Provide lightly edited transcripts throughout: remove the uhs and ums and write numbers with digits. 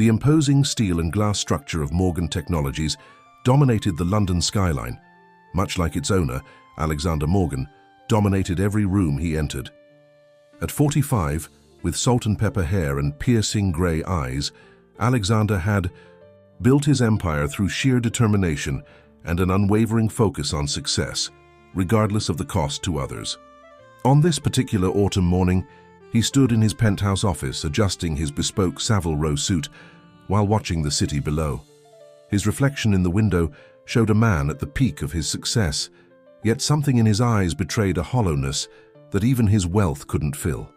The imposing steel and glass structure of Morgan Technologies dominated the London skyline. Much like its owner, Alexander Morgan, dominated every room he entered. At 45, with salt and pepper hair and piercing grey eyes, Alexander had built his empire through sheer determination and an unwavering focus on success, regardless of the cost to others. On this particular autumn morning, he stood in his penthouse office adjusting his bespoke Savile Row suit while watching the city below. His reflection in the window showed a man at the peak of his success, yet something in his eyes betrayed a hollowness that even his wealth couldn't fill.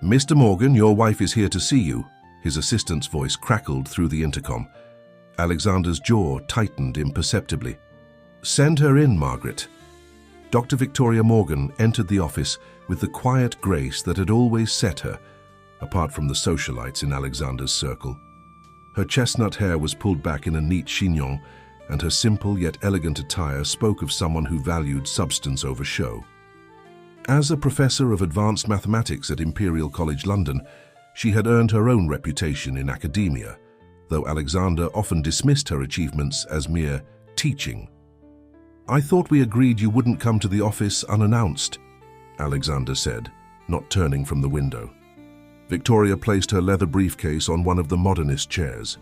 "Mr. Morgan, your wife is here to see you," his assistant's voice crackled through the intercom. Alexander's jaw tightened imperceptibly. "Send her in, Margaret." Dr. Victoria Morgan entered the office with the quiet grace that had always set her, apart from the socialites in Alexander's circle. Her chestnut hair was pulled back in a neat chignon, and her simple yet elegant attire spoke of someone who valued substance over show. As a professor of advanced mathematics at Imperial College London, she had earned her own reputation in academia, though Alexander often dismissed her achievements as mere teaching. "I thought we agreed you wouldn't come to the office unannounced," Alexander said, not turning from the window. Victoria placed her leather briefcase on one of the modernist chairs.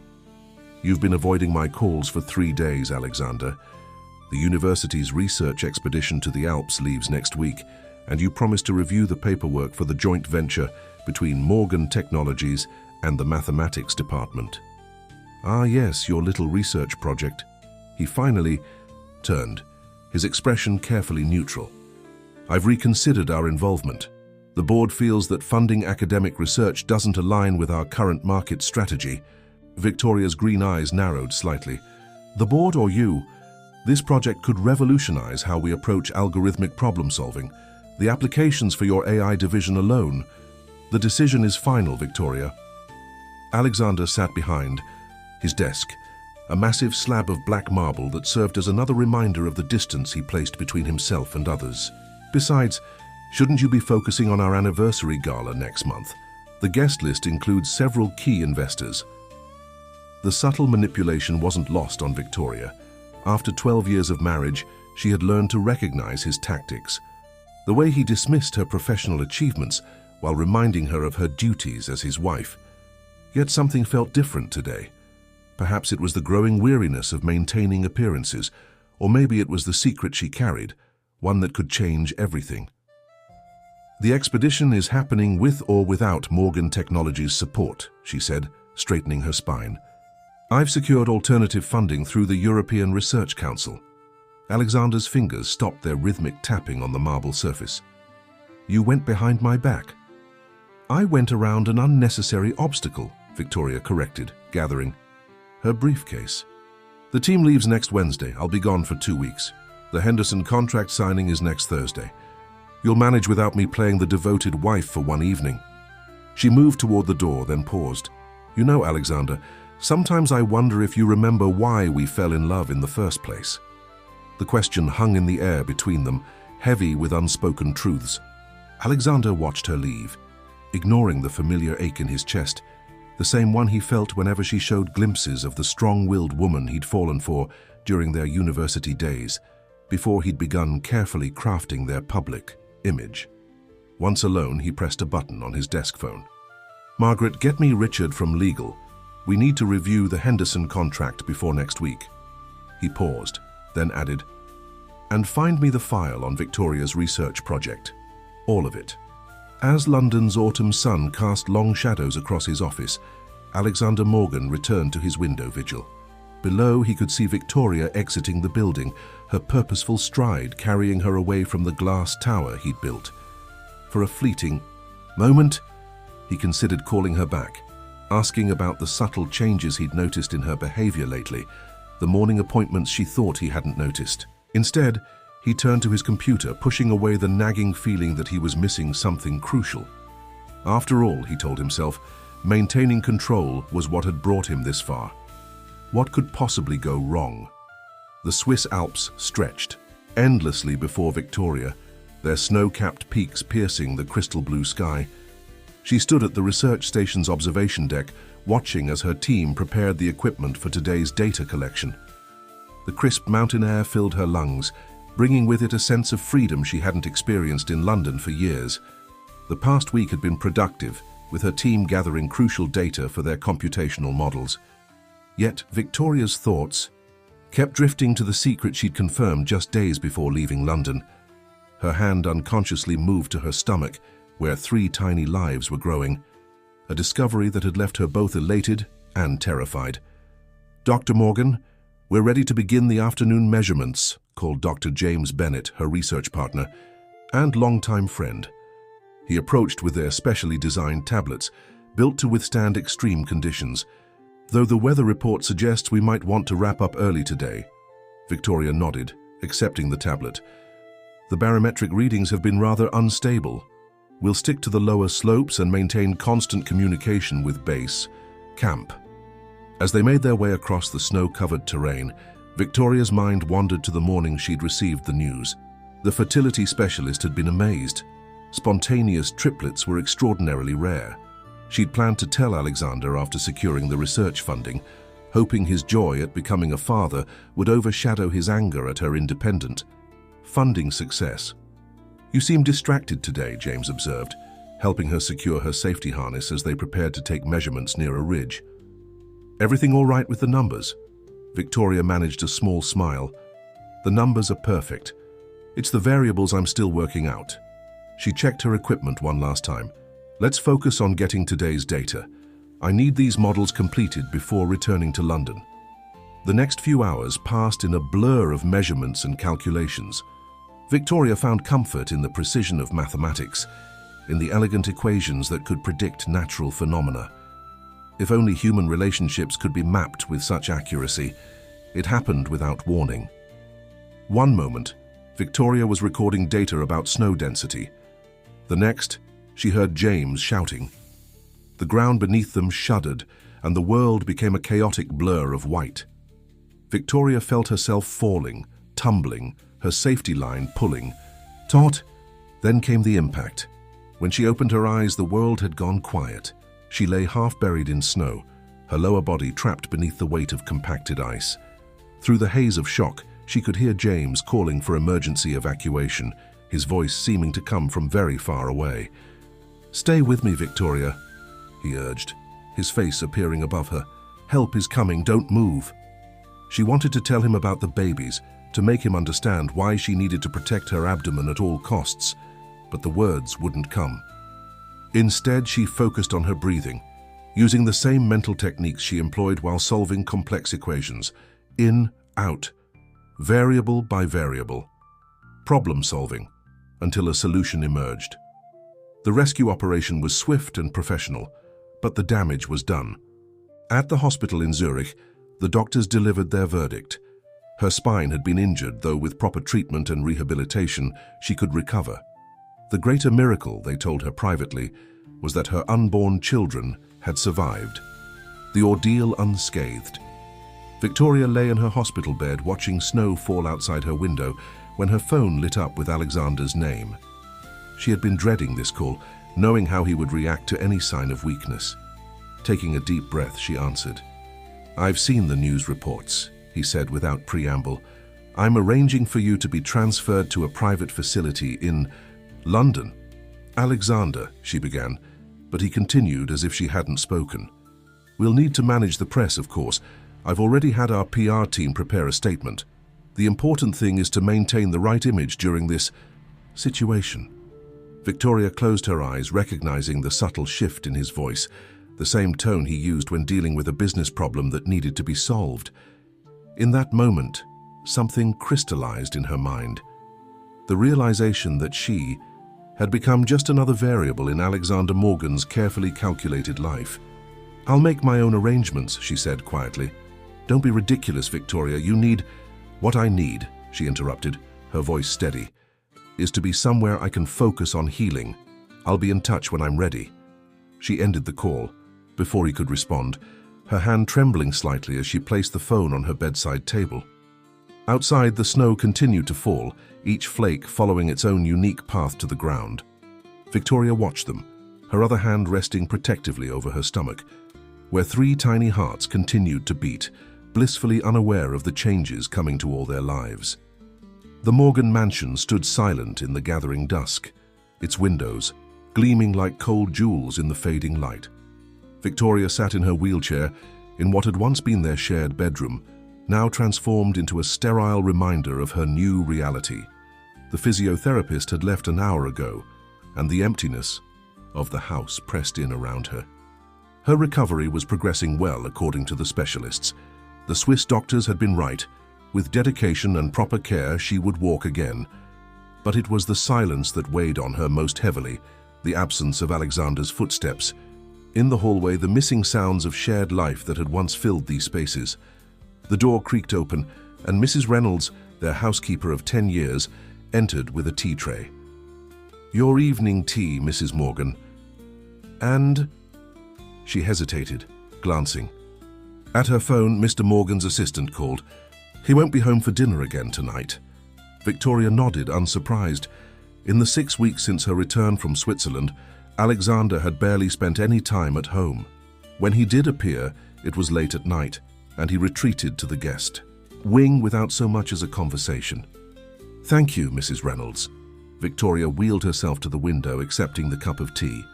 "You've been avoiding my calls for 3 days, Alexander. The university's research expedition to the Alps leaves next week, and you promised to review the paperwork for the joint venture between Morgan Technologies and the mathematics department." "Ah yes, your little research project." He finally turned, his expression carefully neutral. "I've reconsidered our involvement. The board feels that funding academic research doesn't align with our current market strategy." Victoria's green eyes narrowed slightly. "The board or you? This project could revolutionize how we approach algorithmic problem solving. The applications for your AI division alone. The decision is final, Victoria." Alexander sat behind his desk, a massive slab of black marble that served as another reminder of the distance he placed between himself and others. "Besides, shouldn't you be focusing on our anniversary gala next month? The guest list includes several key investors." The subtle manipulation wasn't lost on Victoria. After 12 years of marriage, she had learned to recognize his tactics. The way he dismissed her professional achievements while reminding her of her duties as his wife. Yet something felt different today. Perhaps it was the growing weariness of maintaining appearances, or maybe it was the secret she carried, one that could change everything. "The expedition is happening with or without Morgan Technologies' support," she said, straightening her spine. "I've secured alternative funding through the European Research Council." Alexander's fingers stopped their rhythmic tapping on the marble surface. "You went behind my back." "I went around an unnecessary obstacle," Victoria corrected, gathering her briefcase. "The team leaves next Wednesday. I'll be gone for 2 weeks. The Henderson contract signing is next Thursday. You'll manage without me playing the devoted wife for one evening." She moved toward the door, then paused. "You know, Alexander, sometimes I wonder if you remember why we fell in love in the first place." The question hung in the air between them, heavy with unspoken truths. Alexander watched her leave, ignoring the familiar ache in his chest, the same one he felt whenever she showed glimpses of the strong-willed woman he'd fallen for during their university days, before he'd begun carefully crafting their public image. Once alone, he pressed a button on his desk phone. "Margaret, get me Richard from legal. We need to review the Henderson contract before next week." He paused, then added, "And find me the file on Victoria's research project. All of it." As London's autumn sun cast long shadows across his office, Alexander Morgan returned to his window vigil. Below, he could see Victoria exiting the building, her purposeful stride carrying her away from the glass tower he'd built. For a fleeting moment, he considered calling her back, asking about the subtle changes he'd noticed in her behavior lately, the morning appointments she thought he hadn't noticed. Instead, he turned to his computer, pushing away the nagging feeling that he was missing something crucial. After all, he told himself, maintaining control was what had brought him this far. What could possibly go wrong? The Swiss Alps stretched endlessly before Victoria, their snow-capped peaks piercing the crystal blue sky. She stood at the research station's observation deck, watching as her team prepared the equipment for today's data collection. The crisp mountain air filled her lungs, bringing with it a sense of freedom she hadn't experienced in London for years. The past week had been productive, with her team gathering crucial data for their computational models. Yet Victoria's thoughts kept drifting to the secret she'd confirmed just days before leaving London. Her hand unconsciously moved to her stomach, where 3 tiny lives were growing, a discovery that had left her both elated and terrified. "Dr. Morgan, we're ready to begin the afternoon measurements," called Dr. James Bennett, her research partner and longtime friend. He approached with their specially designed tablets, built to withstand extreme conditions. "Though the weather report suggests we might want to wrap up early today." Victoria nodded, accepting the tablet. "The barometric readings have been rather unstable. We'll stick to the lower slopes and maintain constant communication with base camp." As they made their way across the snow-covered terrain, Victoria's mind wandered to the morning she'd received the news. The fertility specialist had been amazed. Spontaneous triplets were extraordinarily rare. She'd planned to tell Alexander after securing the research funding, hoping his joy at becoming a father would overshadow his anger at her independent funding success. "You seem distracted today," James observed, helping her secure her safety harness as they prepared to take measurements near a ridge. "Everything all right with the numbers?" Victoria managed a small smile. "The numbers are perfect. It's the variables I'm still working out." She checked her equipment one last time. "Let's focus on getting today's data. I need these models completed before returning to London." The next few hours passed in a blur of measurements and calculations. Victoria found comfort in the precision of mathematics, in the elegant equations that could predict natural phenomena. If only human relationships could be mapped with such accuracy. It happened without warning. One moment, Victoria was recording data about snow density. The next, she heard James shouting. The ground beneath them shuddered, and the world became a chaotic blur of white. Victoria felt herself falling, tumbling, her safety line pulling. Taut! Then came the impact. When she opened her eyes, the world had gone quiet. She lay half buried in snow, her lower body trapped beneath the weight of compacted ice. Through the haze of shock, she could hear James calling for emergency evacuation, his voice seeming to come from very far away. "Stay with me, Victoria," he urged, his face appearing above her. "Help is coming, don't move." She wanted to tell him about the babies, to make him understand why she needed to protect her abdomen at all costs, but the words wouldn't come. Instead, she focused on her breathing, using the same mental techniques she employed while solving complex equations. In, out, variable by variable. Problem solving, until a solution emerged. The rescue operation was swift and professional, but the damage was done. At the hospital in Zurich, the doctors delivered their verdict. Her spine had been injured, though with proper treatment and rehabilitation, she could recover. The greater miracle, they told her privately, was that her unborn children had survived. The ordeal unscathed. Victoria lay in her hospital bed watching snow fall outside her window when her phone lit up with Alexander's name. She had been dreading this call, knowing how he would react to any sign of weakness. Taking a deep breath, she answered. "I've seen the news reports," he said without preamble. "I'm arranging for you to be transferred to a private facility in London." "Alexander," she began, but he continued as if she hadn't spoken. "We'll need to manage the press, of course. I've already had our PR team prepare a statement. The important thing is to maintain the right image during this situation." Victoria closed her eyes, recognizing the subtle shift in his voice, the same tone he used when dealing with a business problem that needed to be solved. In that moment, something crystallized in her mind. The realization that she had become just another variable in Alexander Morgan's carefully calculated life. "I'll make my own arrangements," she said quietly. "Don't be ridiculous, Victoria. You need—" "What I need," she interrupted, her voice steady, "is to be somewhere I can focus on healing. I'll be in touch when I'm ready." She ended the call. Before he could respond, her hand trembling slightly as she placed the phone on her bedside table. Outside, the snow continued to fall, each flake following its own unique path to the ground. Victoria watched them, her other hand resting protectively over her stomach. where 3 tiny hearts continued to beat, blissfully unaware of the changes coming to all their lives. The Morgan mansion stood silent in the gathering dusk, its windows gleaming like cold jewels in the fading light. Victoria sat in her wheelchair in what had once been their shared bedroom, now transformed into a sterile reminder of her new reality. The physiotherapist had left an hour ago, and the emptiness of the house pressed in around her. Her recovery was progressing well, according to the specialists. The Swiss doctors had been right. With dedication and proper care, she would walk again. But it was the silence that weighed on her most heavily, the absence of Alexander's footsteps. In the hallway, the missing sounds of shared life that had once filled these spaces. The door creaked open, and Mrs. Reynolds, their housekeeper of 10 years, entered with a tea tray. "Your evening tea, Mrs. Morgan." "And?" She hesitated, glancing. At her phone, Mr. Morgan's assistant called. "He won't be home for dinner again tonight." Victoria nodded, unsurprised. In the 6 weeks since her return from Switzerland, Alexander had barely spent any time at home. When he did appear, it was late at night, and he retreated to the guest wing without so much as a conversation. "Thank you, Mrs. Reynolds." Victoria wheeled herself to the window, accepting the cup of tea.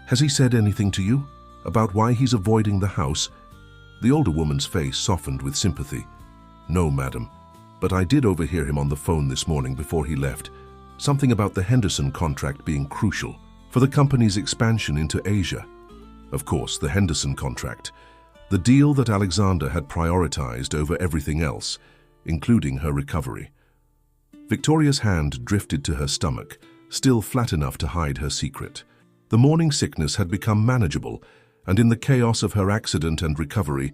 "Has he said anything to you about why he's avoiding the house?" The older woman's face softened with sympathy. "No, madam, but I did overhear him on the phone this morning before he left. Something about the Henderson contract being crucial for the company's expansion into Asia. Of course, the Henderson contract, the deal that Alexander had prioritized over everything else, including her recovery." Victoria's hand drifted to her stomach, still flat enough to hide her secret. The morning sickness had become manageable, and in the chaos of her accident and recovery,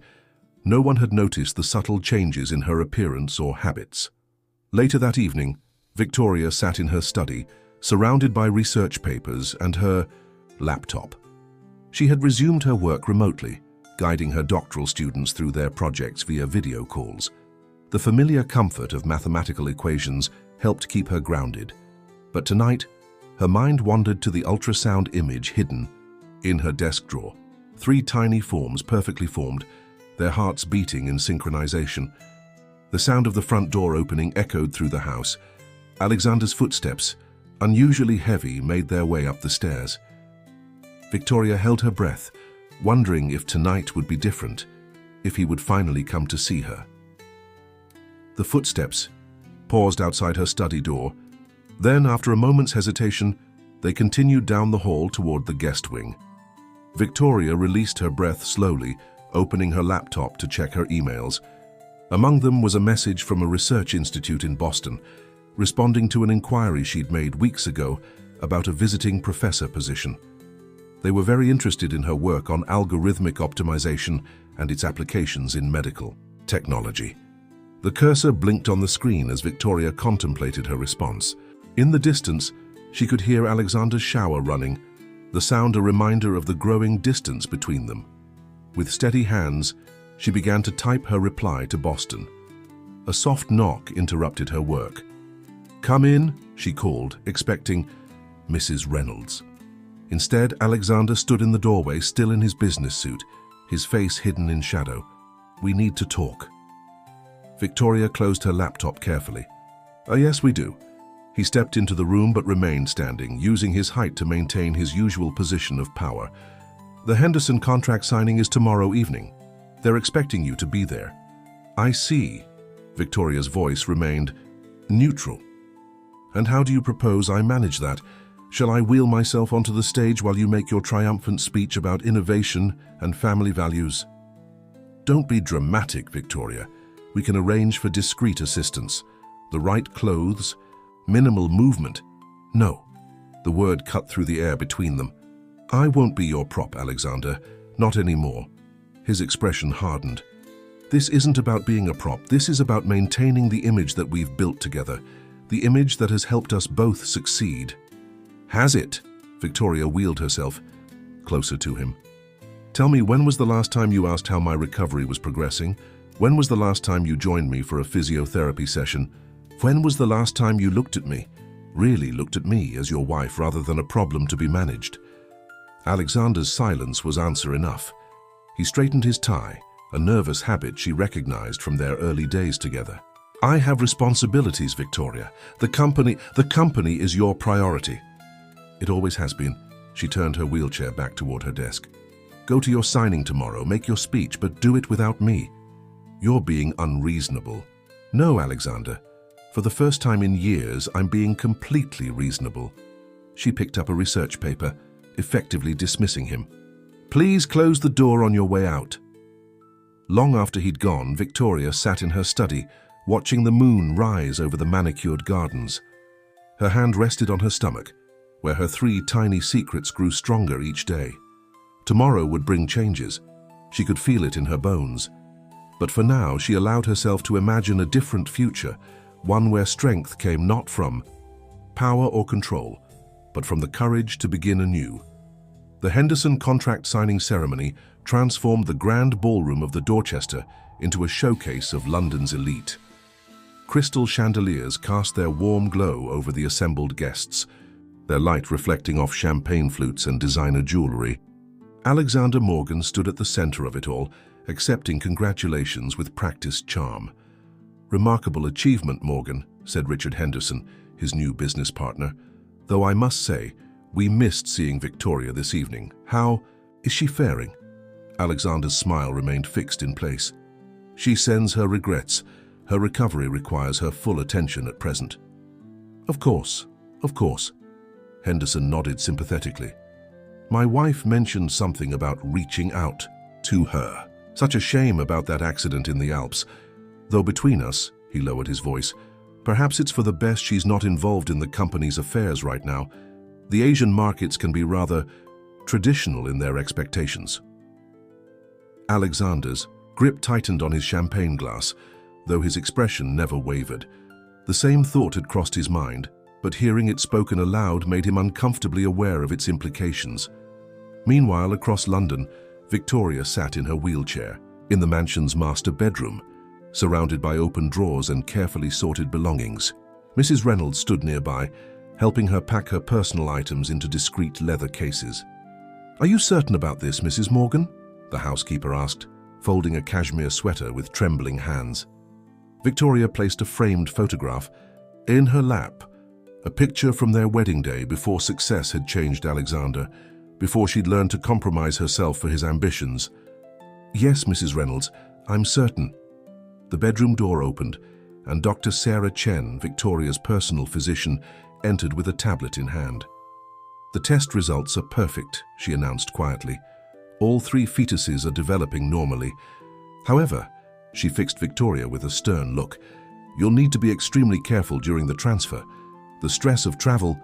no one had noticed the subtle changes in her appearance or habits. Later that evening, Victoria sat in her study, surrounded by research papers and her laptop. She had resumed her work remotely, guiding her doctoral students through their projects via video calls. The familiar comfort of mathematical equations helped keep her grounded. But tonight, her mind wandered to the ultrasound image hidden in her desk drawer. 3 tiny forms perfectly formed, their hearts beating in synchronization. The sound of the front door opening echoed through the house. Alexander's footsteps, unusually heavy, made their way up the stairs. Victoria held her breath, wondering if tonight would be different, if he would finally come to see her. The footsteps paused outside her study door. Then, after a moment's hesitation, they continued down the hall toward the guest wing. Victoria released her breath slowly, opening her laptop to check her emails. Among them was a message from a research institute in Boston, responding to an inquiry she'd made weeks ago about a visiting professor position. They were very interested in her work on algorithmic optimization and its applications in medical technology. The cursor blinked on the screen as Victoria contemplated her response. In the distance, she could hear Alexander's shower running, the sound a reminder of the growing distance between them. With steady hands, she began to type her reply to Boston. A soft knock interrupted her work. "Come in," she called, expecting Mrs. Reynolds. Instead, Alexander stood in the doorway, still in his business suit, his face hidden in shadow. "We need to talk." Victoria closed her laptop carefully. Yes, we do." He stepped into the room but remained standing, using his height to maintain his usual position of power. "The Henderson contract signing is tomorrow evening. They're expecting you to be there." "I see." Victoria's voice remained neutral. "And how do you propose I manage that? Shall I wheel myself onto the stage while you make your triumphant speech about innovation and family values?" "Don't be dramatic, Victoria. We can arrange for discreet assistance. The right clothes, minimal movement." "No." The word cut through the air between them. "I won't be your prop, Alexander. Not anymore." His expression hardened. "This isn't about being a prop. This is about maintaining the image that we've built together, the image that has helped us both succeed." "Has it?" Victoria wheeled herself closer to him. "Tell me, when was the last time you asked how my recovery was progressing? When was the last time you joined me for a physiotherapy session? When was the last time you looked at me, really looked at me as your wife rather than a problem to be managed?" Alexander's silence was answer enough. He straightened his tie, a nervous habit she recognized from their early days together. I have responsibilities, Victoria. The company is your priority. It always has been. She turned her wheelchair back toward her desk. Go to your signing tomorrow, make your speech, but do it without me. You're being unreasonable. No, Alexander. For the first time in years, I'm being completely reasonable. She picked up a research paper, effectively dismissing him. Please close the door on your way out. Long after he'd gone, Victoria sat in her study, watching the moon rise over the manicured gardens. Her hand rested on her stomach, where her 3 tiny secrets grew stronger each day. Tomorrow would bring changes. She could feel it in her bones. But for now, she allowed herself to imagine a different future, one where strength came not from power or control, but from the courage to begin anew. The Henderson contract signing ceremony transformed the grand ballroom of the Dorchester into a showcase of London's elite. Crystal chandeliers cast their warm glow over the assembled guests, their light reflecting off champagne flutes and designer jewelry. Alexander Morgan stood at the center of it all, accepting congratulations with practiced charm. Remarkable achievement, Morgan, said Richard Henderson, his new business partner. Though I must say, we missed seeing Victoria this evening. How is she faring? Alexander's smile remained fixed in place. She sends her regrets. Her recovery requires her full attention at present. Of course. Henderson nodded sympathetically. My wife mentioned something about reaching out to her. Such a shame about that accident in the Alps. Though between us, he lowered his voice, perhaps it's for the best she's not involved in the company's affairs right now. The Asian markets can be rather traditional in their expectations. Alexander's grip tightened on his champagne glass, though his expression never wavered. The same thought had crossed his mind, but hearing it spoken aloud made him uncomfortably aware of its implications. Meanwhile, across London, Victoria sat in her wheelchair, in the mansion's master bedroom, surrounded by open drawers and carefully sorted belongings. Mrs. Reynolds stood nearby, helping her pack her personal items into discreet leather cases. Are you certain about this, Mrs. Morgan? The housekeeper asked, folding a cashmere sweater with trembling hands. Victoria placed a framed photograph in her lap, a picture from their wedding day before success had changed Alexander, before she'd learned to compromise herself for his ambitions. Yes, Mrs. Reynolds, I'm certain. The bedroom door opened, and Dr. Sarah Chen, Victoria's personal physician, entered with a tablet in hand. The test results are perfect, she announced quietly. All 3 fetuses are developing normally. However, she fixed Victoria with a stern look, you'll need to be extremely careful during the transfer. The stress of travel.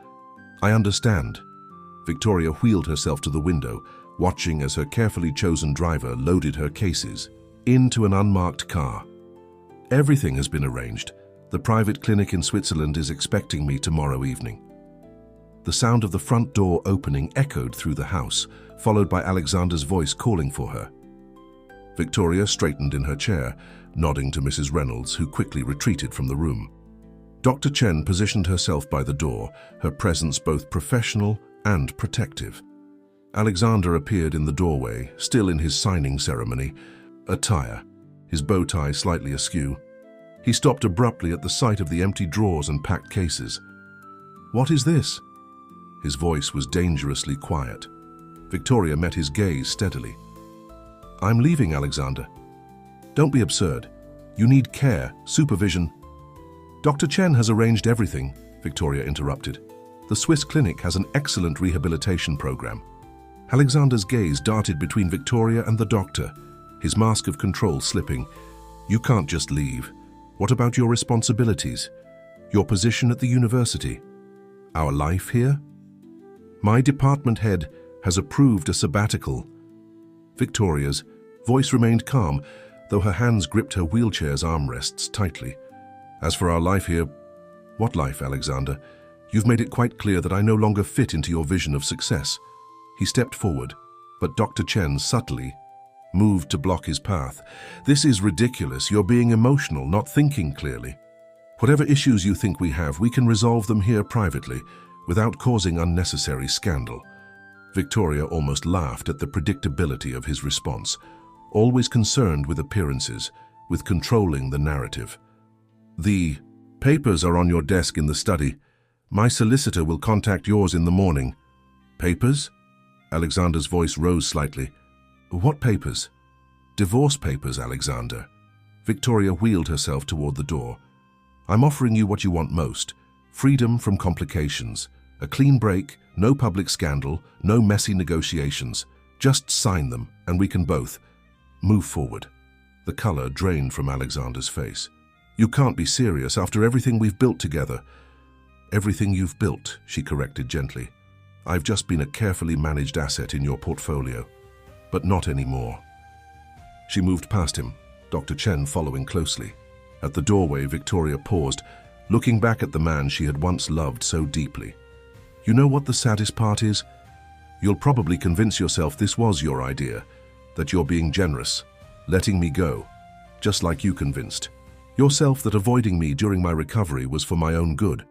I understand. Victoria wheeled herself to the window, watching as her carefully chosen driver loaded her cases into an unmarked car. Everything has been arranged. The private clinic in Switzerland is expecting me tomorrow evening. The sound of the front door opening echoed through the house, followed by Alexander's voice calling for her. Victoria straightened in her chair, nodding to Mrs. Reynolds, who quickly retreated from the room. Dr. Chen positioned herself by the door, her presence both professional and protective. Alexander appeared in the doorway, still in his signing ceremony attire, his bow tie slightly askew. He stopped abruptly at the sight of the empty drawers and packed cases. What is this? His voice was dangerously quiet. Victoria met his gaze steadily. I'm leaving, Alexander. Don't be absurd. You need care, supervision. Dr. Chen has arranged everything, Victoria interrupted. The Swiss clinic has an excellent rehabilitation program. Alexander's gaze darted between Victoria and the doctor, his mask of control slipping. You can't just leave. What about your responsibilities? Your position at the university? Our life here? My department head has approved a sabbatical. Victoria's voice remained calm, though her hands gripped her wheelchair's armrests tightly. As for our life here, what life, Alexander? You've made it quite clear that I no longer fit into your vision of success. He stepped forward, but Dr. Chen subtly moved to block his path. This is ridiculous. You're being emotional, not thinking clearly. Whatever issues you think we have, we can resolve them here privately, without causing unnecessary scandal. Victoria almost laughed at the predictability of his response. always concerned with appearances, with controlling the narrative. "The papers are on your desk in the study. My solicitor will contact yours in the morning." "Papers?" Alexander's voice rose slightly. "What papers?" "Divorce papers, Alexander." Victoria wheeled herself toward the door. "I'm offering you what you want most. Freedom from complications. A clean break, no public scandal, no messy negotiations. Just sign them, and we can both move forward." The color drained from Alexander's face. "You can't be serious after everything we've built together." "Everything you've built," she corrected gently. "I've just been a carefully managed asset in your portfolio, but not anymore." She moved past him, Dr. Chen following closely. At the doorway, Victoria paused, looking back at the man she had once loved so deeply. "You know what the saddest part is? You'll probably convince yourself this was your idea, that you're being generous, letting me go, just like you convinced yourself that avoiding me during my recovery was for my own good."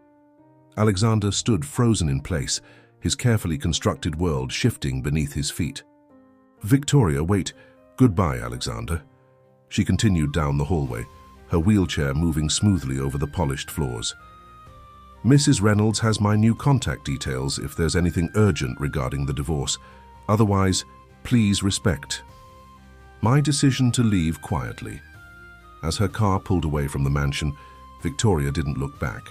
Alexander stood frozen in place, his carefully constructed world shifting beneath his feet. "Victoria, wait. Goodbye, Alexander." She continued down the hallway, her wheelchair moving smoothly over the polished floors. "Mrs. Reynolds has my new contact details if there's anything urgent regarding the divorce. Otherwise, please respect my decision to leave quietly." As her car pulled away from the mansion, Victoria didn't look back.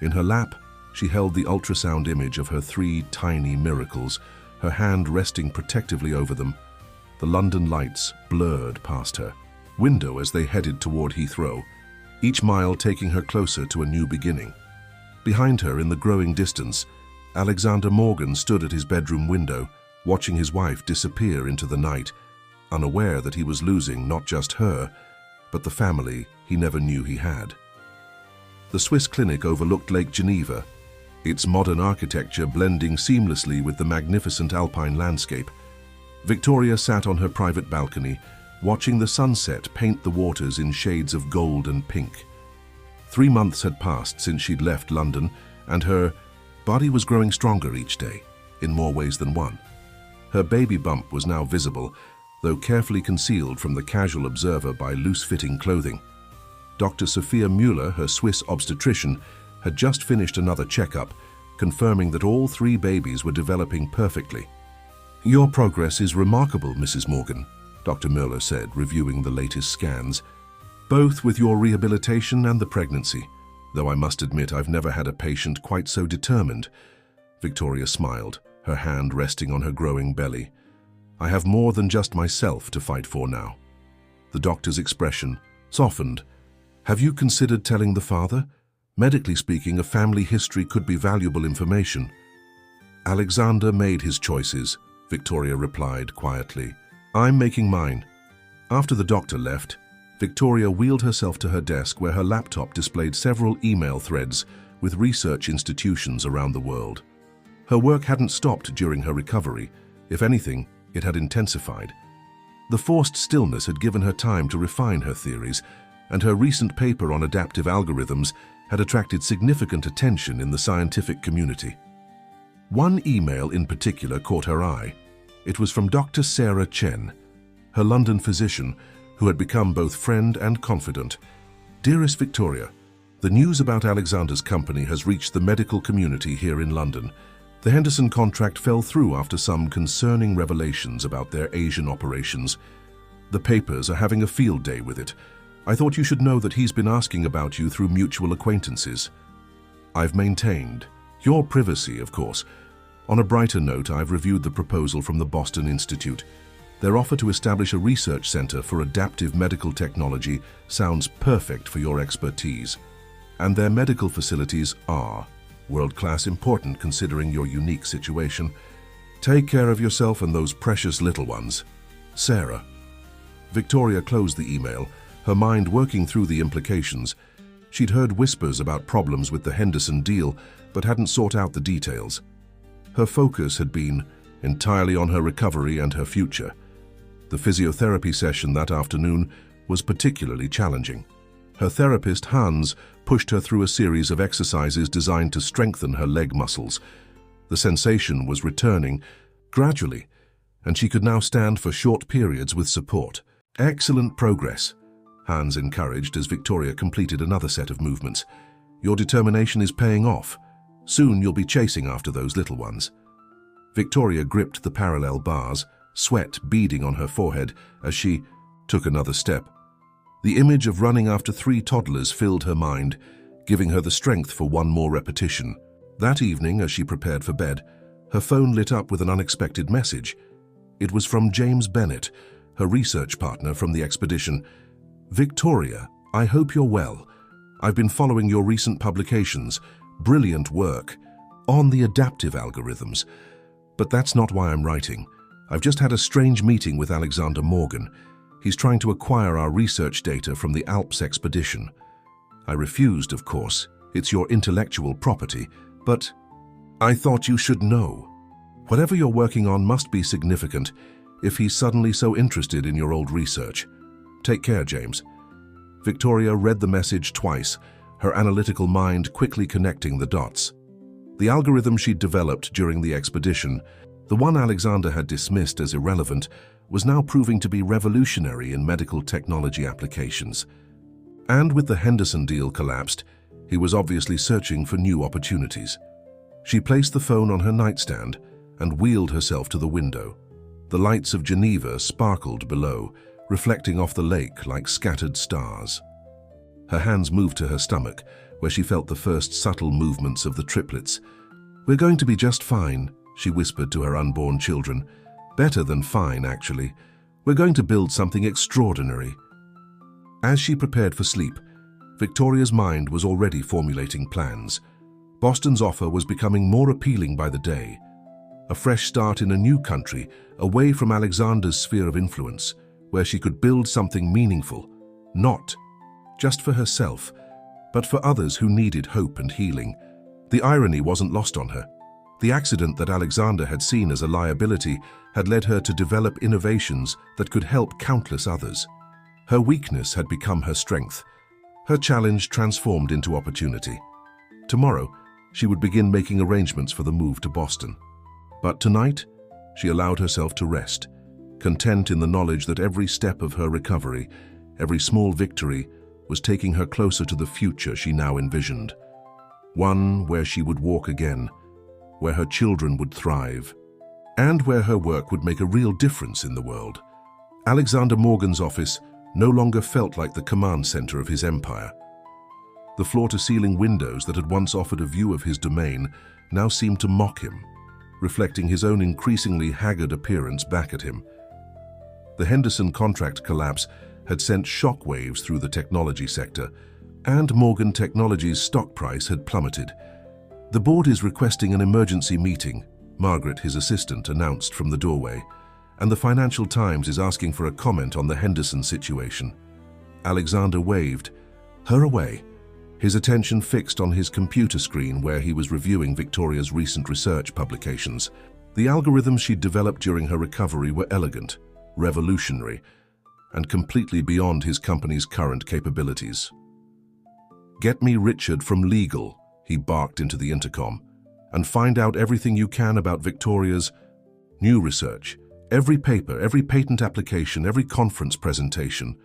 In her lap, she held the ultrasound image of her 3 tiny miracles, her hand resting protectively over them. The London lights blurred past her window as they headed toward Heathrow, each mile taking her closer to a new beginning. Behind her, in the growing distance, Alexander Morgan stood at his bedroom window, watching his wife disappear into the night, unaware that he was losing not just her, but the family he never knew he had. The Swiss clinic overlooked Lake Geneva, its modern architecture blending seamlessly with the magnificent alpine landscape. Victoria sat on her private balcony, watching the sunset paint the waters in shades of gold and pink. 3 months had passed since she'd left London, and her body was growing stronger each day, in more ways than one. Her baby bump was now visible, though carefully concealed from the casual observer by loose-fitting clothing. Dr. Sophia Müller, her Swiss obstetrician, had just finished another checkup, confirming that all 3 babies were developing perfectly. "Your progress is remarkable, Mrs. Morgan," Dr. Müller said, reviewing the latest scans, "both with your rehabilitation and the pregnancy, though I must admit I've never had a patient quite so determined." Victoria smiled, her hand resting on her growing belly. "I have more than just myself to fight for now." The doctor's expression softened. "Have you considered telling the father? Medically speaking, a family history could be valuable information." "Alexander made his choices," Victoria replied quietly. "I'm making mine." After the doctor left, Victoria wheeled herself to her desk where her laptop displayed several email threads with research institutions around the world. Her work hadn't stopped during her recovery. If anything, it had intensified. The forced stillness had given her time to refine her theories, and her recent paper on adaptive algorithms had attracted significant attention in the scientific community. One email in particular caught her eye. It was from Dr. Sarah Chen, her London physician, who had become both friend and confidant. "Dearest Victoria, the news about Alexander's company has reached the medical community here in London. The Henderson contract fell through after some concerning revelations about their Asian operations. The papers are having a field day with it. I thought you should know that he's been asking about you through mutual acquaintances. I've maintained your privacy, of course. On a brighter note, I've reviewed the proposal from the Boston Institute. Their offer to establish a research center for adaptive medical technology sounds perfect for your expertise. And their medical facilities are world-class, important considering your unique situation. Take care of yourself and those precious little ones. Sarah." Victoria closed the email, her mind working through the implications. She'd heard whispers about problems with the Henderson deal, but hadn't sought out the details. Her focus had been entirely on her recovery and her future. The physiotherapy session that afternoon was particularly challenging. Her therapist, Hans, pushed her through a series of exercises designed to strengthen her leg muscles. The sensation was returning gradually, and she could now stand for short periods with support. Excellent progress, Hans encouraged as Victoria completed another set of movements. Your determination is paying off. Soon you'll be chasing after those little ones. Victoria gripped the parallel bars, sweat beading on her forehead as she took another step. The image of running after 3 toddlers filled her mind, giving her the strength for one more repetition. That evening, as she prepared for bed, her phone lit up with an unexpected message. It was from James Bennett, her research partner from the expedition. "Victoria, I hope you're well. I've been following your recent publications. Brilliant work on the adaptive algorithms. But that's not why I'm writing. I've just had a strange meeting with Alexander Morgan. He's trying to acquire our research data from the Alps expedition. I refused, of course. It's your intellectual property. But I thought you should know. Whatever you're working on must be significant if he's suddenly so interested in your old research. Take care, James." Victoria read the message twice, her analytical mind quickly connecting the dots. The algorithm she'd developed during the expedition, the one Alexander had dismissed as irrelevant, was now proving to be revolutionary in medical technology applications. And with the Henderson deal collapsed, he was obviously searching for new opportunities. She placed the phone on her nightstand and wheeled herself to the window. The lights of Geneva sparkled below, reflecting off the lake like scattered stars. Her hands moved to her stomach, where she felt the first subtle movements of the triplets. "We're going to be just fine," she whispered to her unborn children. "Better than fine, actually. We're going to build something extraordinary." As she prepared for sleep, Victoria's mind was already formulating plans. Boston's offer was becoming more appealing by the day. A fresh start in a new country, away from Alexander's sphere of influence, where she could build something meaningful, not just for herself, but for others who needed hope and healing. The irony wasn't lost on her. The accident that Alexander had seen as a liability had led her to develop innovations that could help countless others. Her weakness had become her strength. Her challenge transformed into opportunity. Tomorrow, she would begin making arrangements for the move to Boston. But tonight, she allowed herself to rest, content in the knowledge that every step of her recovery, every small victory, was taking her closer to the future she now envisioned. One where she would walk again, where her children would thrive, and where her work would make a real difference in the world. Alexander Morgan's office no longer felt like the command center of his empire. The floor-to-ceiling windows that had once offered a view of his domain now seemed to mock him, reflecting his own increasingly haggard appearance back at him. The Henderson contract collapse had sent shockwaves through the technology sector, and Morgan Technology's stock price had plummeted. "The board is requesting an emergency meeting," Margaret, his assistant, announced from the doorway, "and the Financial Times is asking for a comment on the Henderson situation." Alexander waved her away, his attention fixed on his computer screen where he was reviewing Victoria's recent research publications. The algorithms she'd developed during her recovery were elegant, revolutionary, and completely beyond his company's current capabilities. "Get me Richard from legal," he barked into the intercom, "and find out everything you can about Victoria's new research. Every paper, every patent application, every conference presentation."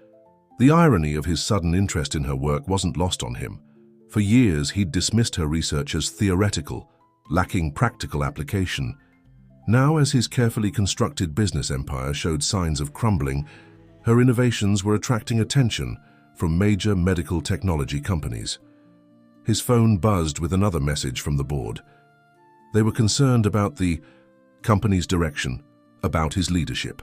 The irony of his sudden interest in her work wasn't lost on him. For years, he'd dismissed her research as theoretical, lacking practical application. Now, as his carefully constructed business empire showed signs of crumbling, her innovations were attracting attention from major medical technology companies. His phone buzzed with another message from the board. They were concerned about the company's direction, about his leadership.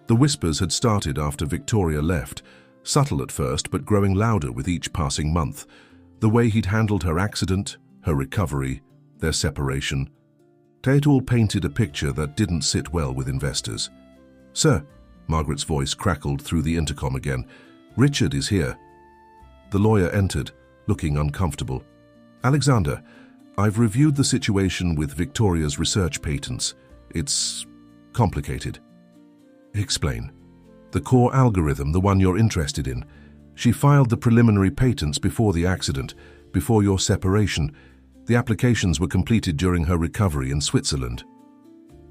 The whispers had started after Victoria left, subtle at first but growing louder with each passing month. The way he'd handled her accident, her recovery, their separation. It all painted a picture that didn't sit well with investors. "Sir," Margaret's voice crackled through the intercom again, "Richard is here." The lawyer entered, looking uncomfortable. "Alexander, I've reviewed the situation with Victoria's research patents. It's complicated." "Explain." "The core algorithm, the one you're interested in. She filed the preliminary patents before the accident, before your separation. The applications were completed during her recovery in Switzerland."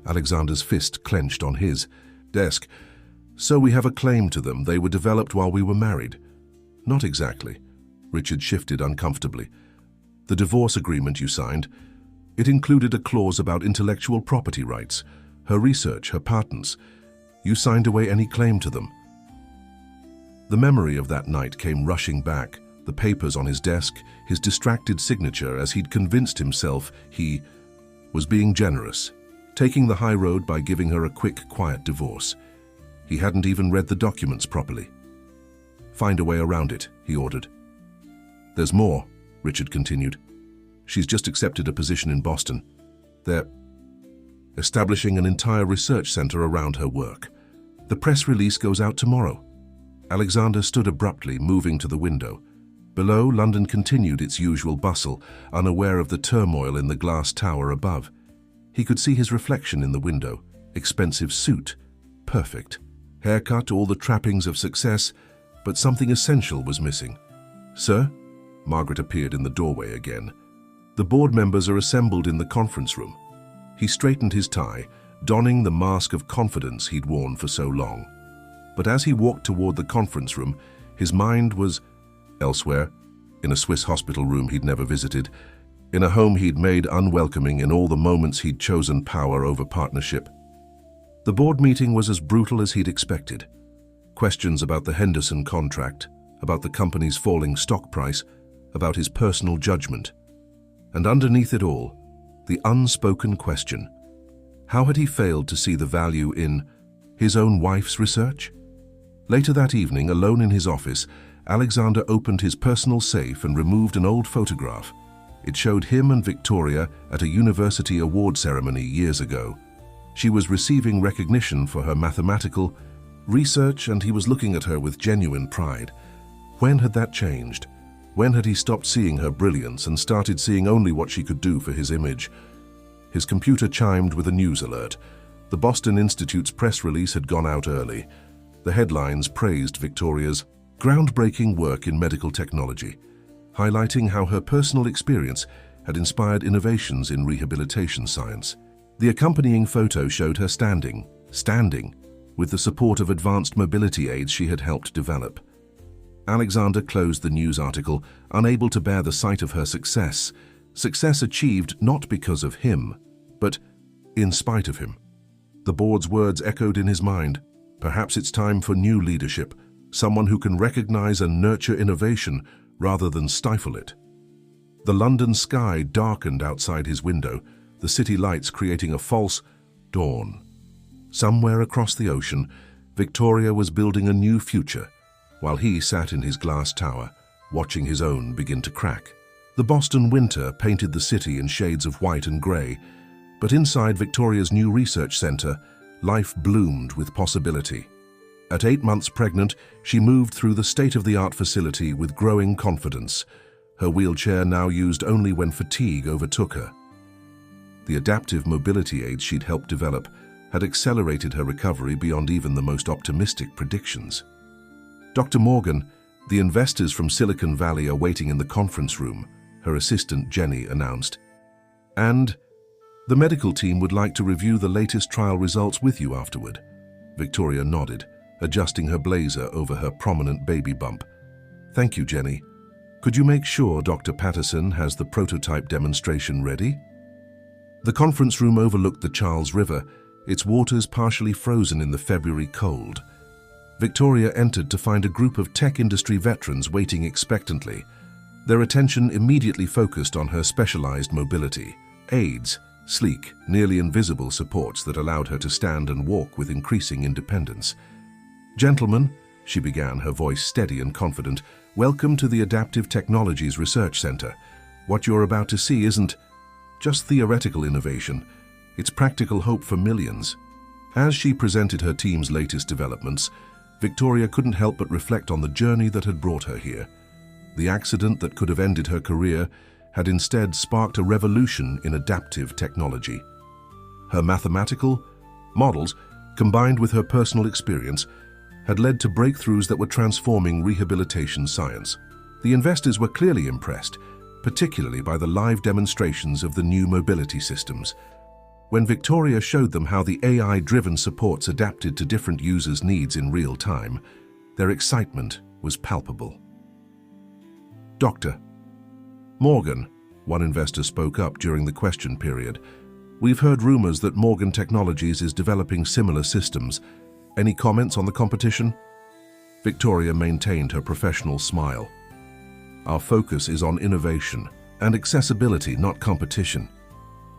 Alexander's fist clenched on his desk. So we have a claim to them. They were developed while we were married. Not exactly. Richard shifted uncomfortably. The divorce agreement you signed, it included a clause about intellectual property rights, her research, her patents. You signed away any claim to them. The memory of that night came rushing back, the papers on his desk, his distracted signature as he'd convinced himself he was being generous, taking the high road by giving her a quick, quiet divorce. He hadn't even read the documents properly. Find a way around it, he ordered. There's more, Richard continued. She's just accepted a position in Boston. They're establishing an entire research center around her work. The press release goes out tomorrow. Alexander stood abruptly, moving to the window. Below, London continued its usual bustle, unaware of the turmoil in the glass tower above. He could see his reflection in the window. Expensive suit. Perfect. Haircut, all the trappings of success, but something essential was missing. Sir? Margaret appeared in the doorway again. The board members are assembled in the conference room. He straightened his tie, donning the mask of confidence he'd worn for so long. But as he walked toward the conference room, his mind was elsewhere, in a Swiss hospital room he'd never visited, in a home he'd made unwelcoming in all the moments he'd chosen power over partnership. The board meeting was as brutal as he'd expected. Questions about the Henderson contract, about the company's falling stock price, about his personal judgment. And underneath it all, the unspoken question: how had he failed to see the value in his own wife's research? Later that evening, alone in his office, Alexander opened his personal safe and removed an old photograph. It showed him and Victoria at a university award ceremony years ago. She was receiving recognition for her mathematical research, and he was looking at her with genuine pride. When had that changed? When had he stopped seeing her brilliance and started seeing only what she could do for his image? His computer chimed with a news alert. The Boston Institute's press release had gone out early. The headlines praised Victoria's groundbreaking work in medical technology, highlighting how her personal experience had inspired innovations in rehabilitation science. The accompanying photo showed her standing, with the support of advanced mobility aids she had helped develop. Alexander closed the news article, unable to bear the sight of her success achieved not because of him, but in spite of him. The board's words echoed in his mind. Perhaps it's time for new leadership, someone who can recognize and nurture innovation rather than stifle it. The London sky darkened outside his window, the city lights creating a false dawn. Somewhere across the ocean, Victoria was building a new future, while he sat in his glass tower, watching his own begin to crack. The Boston winter painted the city in shades of white and grey, but inside Victoria's new research center, life bloomed with possibility. At 8 months pregnant, she moved through the state-of-the-art facility with growing confidence, her wheelchair now used only when fatigue overtook her. The adaptive mobility aids she'd helped develop had accelerated her recovery beyond even the most optimistic predictions. Dr. Morgan, the investors from Silicon Valley are waiting in the conference room, her assistant Jenny announced. And the medical team would like to review the latest trial results with you afterward. Victoria nodded, adjusting her blazer over her prominent baby bump. Thank you, Jenny. Could you make sure Dr. Patterson has the prototype demonstration ready? The conference room overlooked the Charles River, its waters partially frozen in the February cold. Victoria entered to find a group of tech industry veterans waiting expectantly, their attention immediately focused on her specialized mobility aids, sleek, nearly invisible supports that allowed her to stand and walk with increasing independence. Gentlemen, she began, her voice steady and confident, welcome to the Adaptive Technologies Research Center. What you're about to see isn't just theoretical innovation, it's practical hope for millions. As she presented her team's latest developments, Victoria couldn't help but reflect on the journey that had brought her here. The accident that could have ended her career had instead sparked a revolution in adaptive technology. Her mathematical models, combined with her personal experience, had led to breakthroughs that were transforming rehabilitation science. The investors were clearly impressed, particularly by the live demonstrations of the new mobility systems. When Victoria showed them how the AI-driven supports adapted to different users' needs in real time, their excitement was palpable. "Doctor Morgan," one investor spoke up during the question period, "we've heard rumors that Morgan Technologies is developing similar systems. Any comments on the competition?" Victoria maintained her professional smile. "Our focus is on innovation and accessibility, not competition.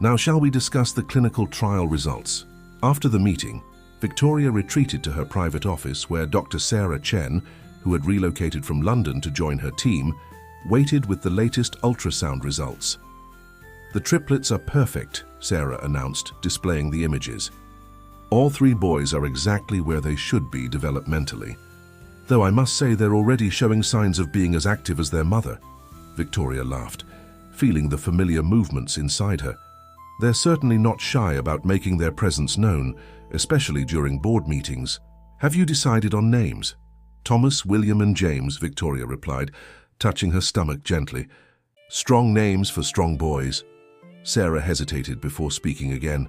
Now shall we discuss the clinical trial results?" After the meeting, Victoria retreated to her private office where Dr. Sarah Chen, who had relocated from London to join her team, waited with the latest ultrasound results. "The triplets are perfect," Sarah announced, displaying the images. "All three boys are exactly where they should be developmentally. Though I must say they're already showing signs of being as active as their mother." Victoria laughed, feeling the familiar movements inside her. "They're certainly not shy about making their presence known, especially during board meetings. Have you decided on names?" "Thomas, William and James," Victoria replied, touching her stomach gently. "Strong names for strong boys." Sarah hesitated before speaking again.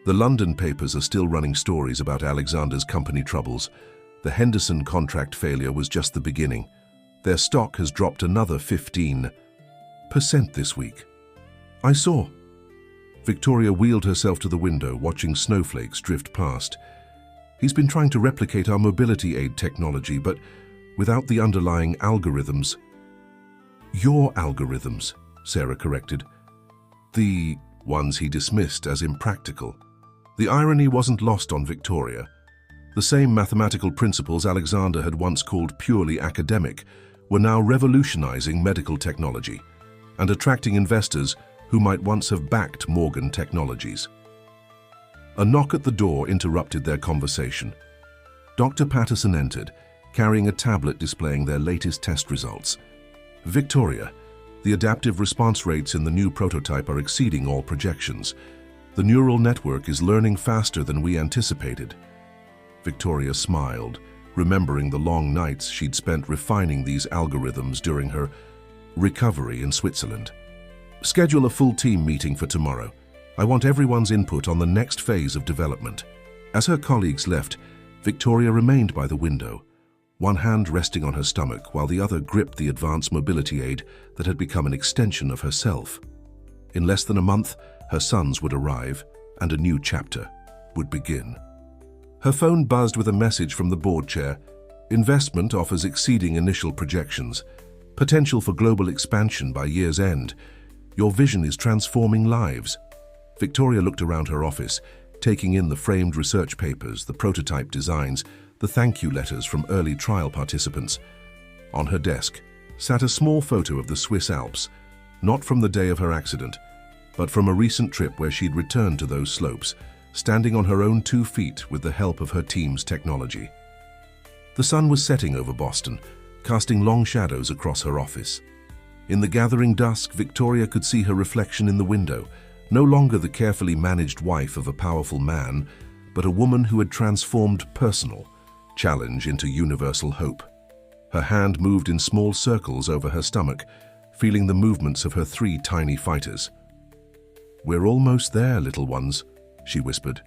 The London papers are still running stories about Alexander's company troubles. The Henderson contract failure was just the beginning. Their stock has dropped another 15% this week. "I saw." Victoria wheeled herself to the window, watching snowflakes drift past. "He's been trying to replicate our mobility aid technology, but without the underlying algorithms." "Your algorithms," Sarah corrected. "The ones he dismissed as impractical." The irony wasn't lost on Victoria. The same mathematical principles Alexander had once called purely academic were now revolutionizing medical technology and attracting investors who might once have backed Morgan Technologies. A knock at the door interrupted their conversation. Dr. Patterson entered, carrying a tablet displaying their latest test results. "Victoria, the adaptive response rates in the new prototype are exceeding all projections. The neural network is learning faster than we anticipated." Victoria smiled, remembering the long nights she'd spent refining these algorithms during her recovery in Switzerland. "Schedule a full team meeting for tomorrow. I want everyone's input on the next phase of development." As her colleagues left, Victoria remained by the window, one hand resting on her stomach while the other gripped the advanced mobility aid that had become an extension of herself. In less than a month, her sons would arrive, and a new chapter would begin. Her phone buzzed with a message from the board chair. "Investment offers exceeding initial projections. Potential for global expansion by year's end. Your vision is transforming lives." Victoria looked around her office, taking in the framed research papers, the prototype designs, the thank you letters from early trial participants. On her desk sat a small photo of the Swiss Alps, not from the day of her accident, but from a recent trip where she'd returned to those slopes, standing on her own 2 feet with the help of her team's technology. The sun was setting over Boston, casting long shadows across her office. In the gathering dusk, Victoria could see her reflection in the window, no longer the carefully managed wife of a powerful man, but a woman who had transformed personal challenge into universal hope. Her hand moved in small circles over her stomach, feeling the movements of her 3 tiny fighters. "We're almost there, little ones," she whispered.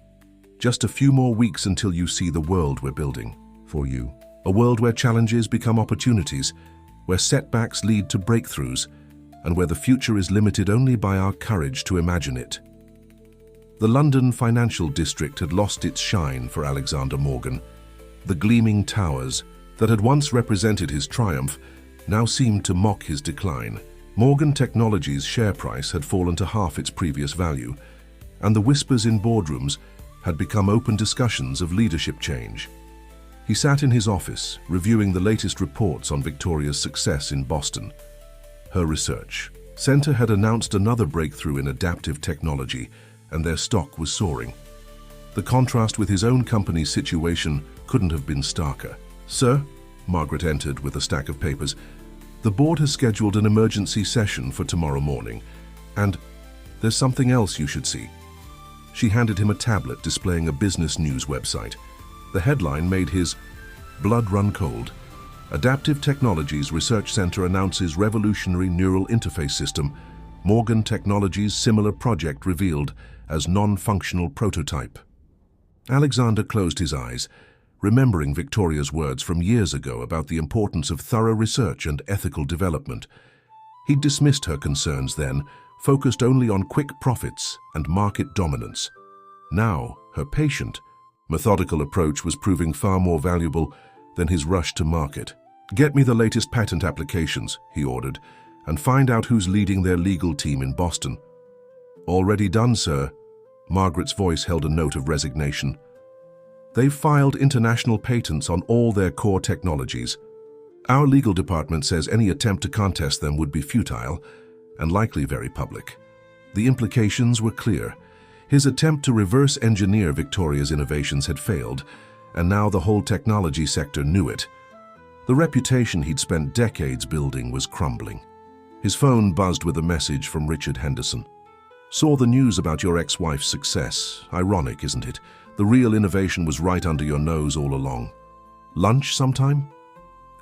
"Just a few more weeks until you see the world we're building for you. A world where challenges become opportunities, where setbacks lead to breakthroughs, and where the future is limited only by our courage to imagine it." The London financial district had lost its shine for Alexander Morgan. The gleaming towers that had once represented his triumph now seemed to mock his decline. Morgan Technologies' share price had fallen to half its previous value, and the whispers in boardrooms had become open discussions of leadership change. He sat in his office, reviewing the latest reports on Victoria's success in Boston. Her research center had announced another breakthrough in adaptive technology, and their stock was soaring. The contrast with his own company's situation couldn't have been starker. "Sir," Margaret entered with a stack of papers, "the board has scheduled an emergency session for tomorrow morning, and there's something else you should see." She handed him a tablet displaying a business news website. The headline made his blood run cold. "Adaptive Technologies Research Center announces revolutionary neural interface system. Morgan Technologies' similar project revealed as non-functional prototype. Alexander closed his eyes, remembering Victoria's words from years ago about the importance of thorough research and ethical development. He dismissed her concerns then, focused only on quick profits and market dominance. Now, her patient, methodical approach was proving far more valuable than his rush to market. "Get me the latest patent applications," he ordered, "and find out who's leading their legal team in Boston." "Already done, sir." Margaret's voice held a note of resignation. "They've filed international patents on all their core technologies. Our legal department says any attempt to contest them would be futile and likely very public." The implications were clear. His attempt to reverse engineer Victoria's innovations had failed, and now the whole technology sector knew it. The reputation he'd spent decades building was crumbling. His phone buzzed with a message from Richard Henderson. "Saw the news about your ex-wife's success. Ironic, isn't it? The real innovation was right under your nose all along. Lunch sometime?"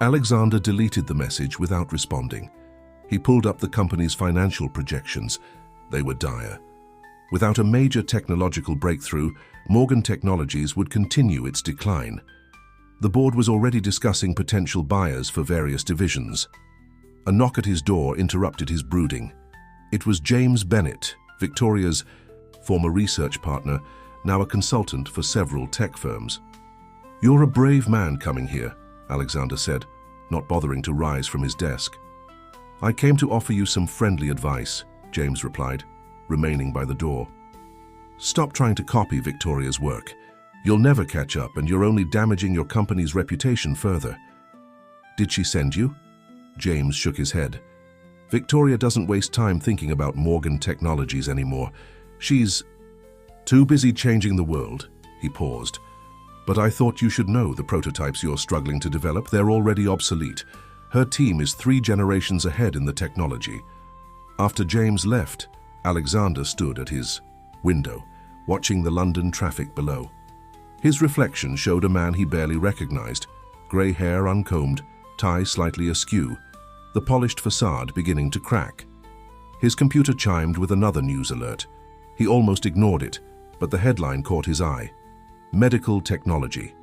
Alexander deleted the message without responding. He pulled up the company's financial projections. They were dire. Without a major technological breakthrough, Morgan Technologies would continue its decline. The board was already discussing potential buyers for various divisions. A knock at his door interrupted his brooding. It was James Bennett, Victoria's former research partner, now a consultant for several tech firms. "You're a brave man coming here," Alexander said, not bothering to rise from his desk. "I came to offer you some friendly advice," James replied, remaining by the door. "Stop trying to copy Victoria's work. You'll never catch up, and you're only damaging your company's reputation further." "Did she send you?" James shook his head. "Victoria doesn't waste time thinking about Morgan Technologies anymore. She's too busy changing the world." He paused. "But I thought you should know the prototypes you're struggling to develop. They're already obsolete. Her team is 3 generations ahead in the technology." After James left, Alexander stood at his window, watching the London traffic below. His reflection showed a man he barely recognized, grey hair uncombed, tie slightly askew, the polished facade beginning to crack. His computer chimed with another news alert. He almost ignored it, but the headline caught his eye. Medical technology.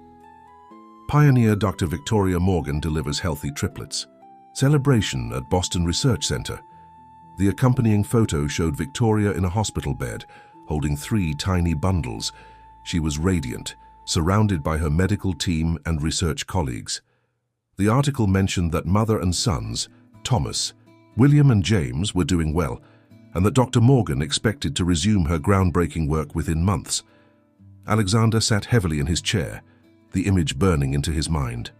Pioneer Dr. Victoria Morgan delivers healthy triplets. Celebration at Boston Research Center. The accompanying photo showed Victoria in a hospital bed, holding 3 tiny bundles. She was radiant, surrounded by her medical team and research colleagues. The article mentioned that mother and sons, Thomas, William and James, were doing well, and that Dr. Morgan expected to resume her groundbreaking work within months. Alexander sat heavily in his chair, the image burning into his mind.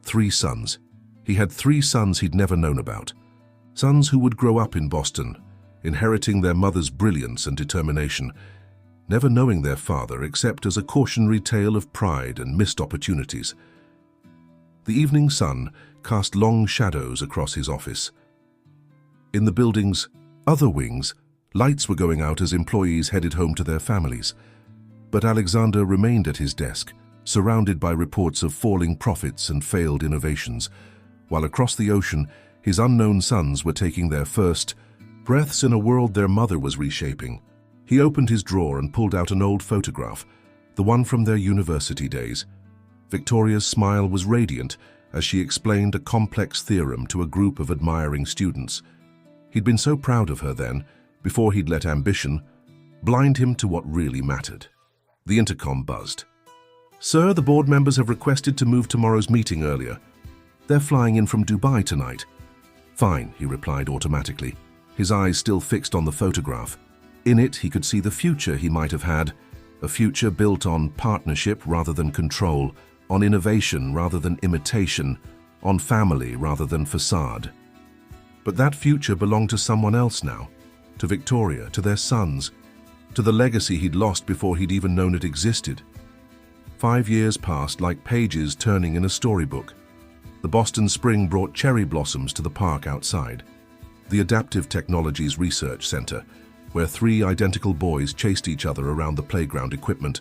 3 sons. He had 3 sons he'd never known about. Sons who would grow up in Boston, inheriting their mother's brilliance and determination, never knowing their father except as a cautionary tale of pride and missed opportunities. The evening sun cast long shadows across his office. In the building's other wings, lights were going out as employees headed home to their families. But Alexander remained at his desk, surrounded by reports of falling profits and failed innovations, while across the ocean, his unknown sons were taking their first breaths in a world their mother was reshaping. He opened his drawer and pulled out an old photograph, the one from their university days. Victoria's smile was radiant as she explained a complex theorem to a group of admiring students. He'd been so proud of her then, before he'd let ambition blind him to what really mattered. The intercom buzzed. "Sir, the board members have requested to move tomorrow's meeting earlier. They're flying in from Dubai tonight." "Fine," he replied automatically, his eyes still fixed on the photograph. In it, he could see the future he might have had, a future built on partnership rather than control, on innovation rather than imitation, on family rather than facade. But that future belonged to someone else now, to Victoria, to their sons, to the legacy he'd lost before he'd even known it existed. 5 years passed like pages turning in a storybook. The Boston spring brought cherry blossoms to the park outside. The Adaptive Technologies Research Center, where 3 identical boys chased each other around the playground equipment,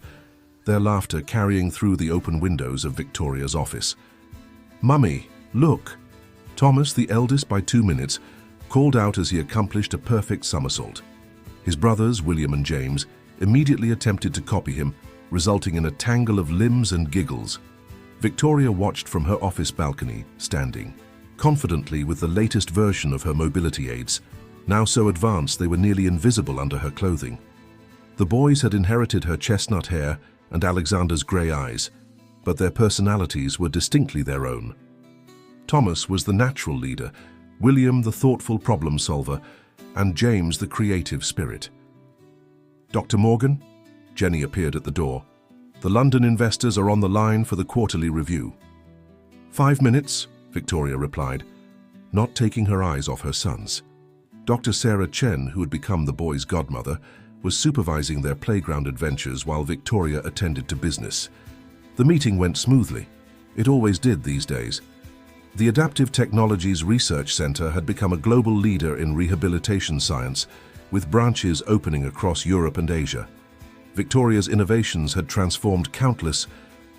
their laughter carrying through the open windows of Victoria's office. "Mummy, look!" Thomas, the eldest by 2 minutes, called out as he accomplished a perfect somersault. His brothers, William and James, immediately attempted to copy him, resulting in a tangle of limbs and giggles. Victoria watched from her office balcony, standing confidently with the latest version of her mobility aids, now so advanced they were nearly invisible under her clothing. The boys had inherited her chestnut hair and Alexander's grey eyes, but their personalities were distinctly their own. Thomas was the natural leader, William the thoughtful problem solver, and James the creative spirit. "Dr. Morgan?" Jenny appeared at the door. "The London investors are on the line for the quarterly review." "5 minutes," Victoria replied, not taking her eyes off her sons. Dr. Sarah Chen, who had become the boys' godmother, was supervising their playground adventures while Victoria attended to business. The meeting went smoothly. It always did these days. The Adaptive Technologies Research Center had become a global leader in rehabilitation science, with branches opening across Europe and Asia. Victoria's innovations had transformed countless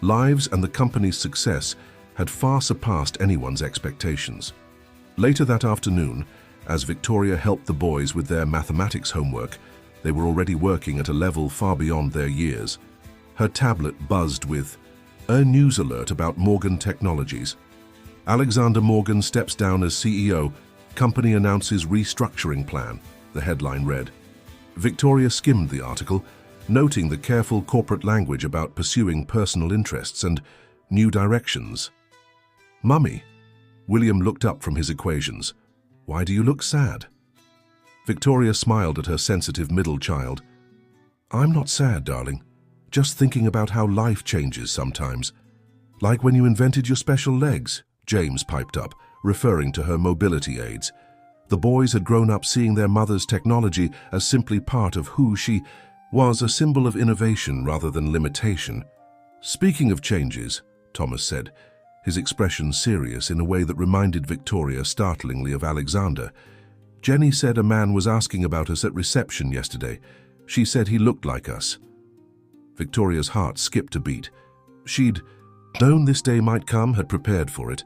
lives, and the company's success had far surpassed anyone's expectations. Later that afternoon, as Victoria helped the boys with their mathematics homework, they were already working at a level far beyond their years. Her tablet buzzed with a news alert about Morgan Technologies. "Alexander Morgan steps down as CEO. Company announces restructuring plan," the headline read. Victoria skimmed the article, noting the careful corporate language about pursuing personal interests and new directions. "Mummy," William looked up from his equations. "Why do you look sad?" Victoria smiled at her sensitive middle child. "I'm not sad, darling. Just thinking about how life changes sometimes. Like when you invented your special legs," James piped up, referring to her mobility aids. The boys had grown up seeing their mother's technology as simply part of who she was, a symbol of innovation rather than limitation. "Speaking of changes," Thomas said, his expression serious in a way that reminded Victoria startlingly of Alexander. "Jenny said a man was asking about us at reception yesterday. She said he looked like us." Victoria's heart skipped a beat. She'd known this day might come, had prepared for it,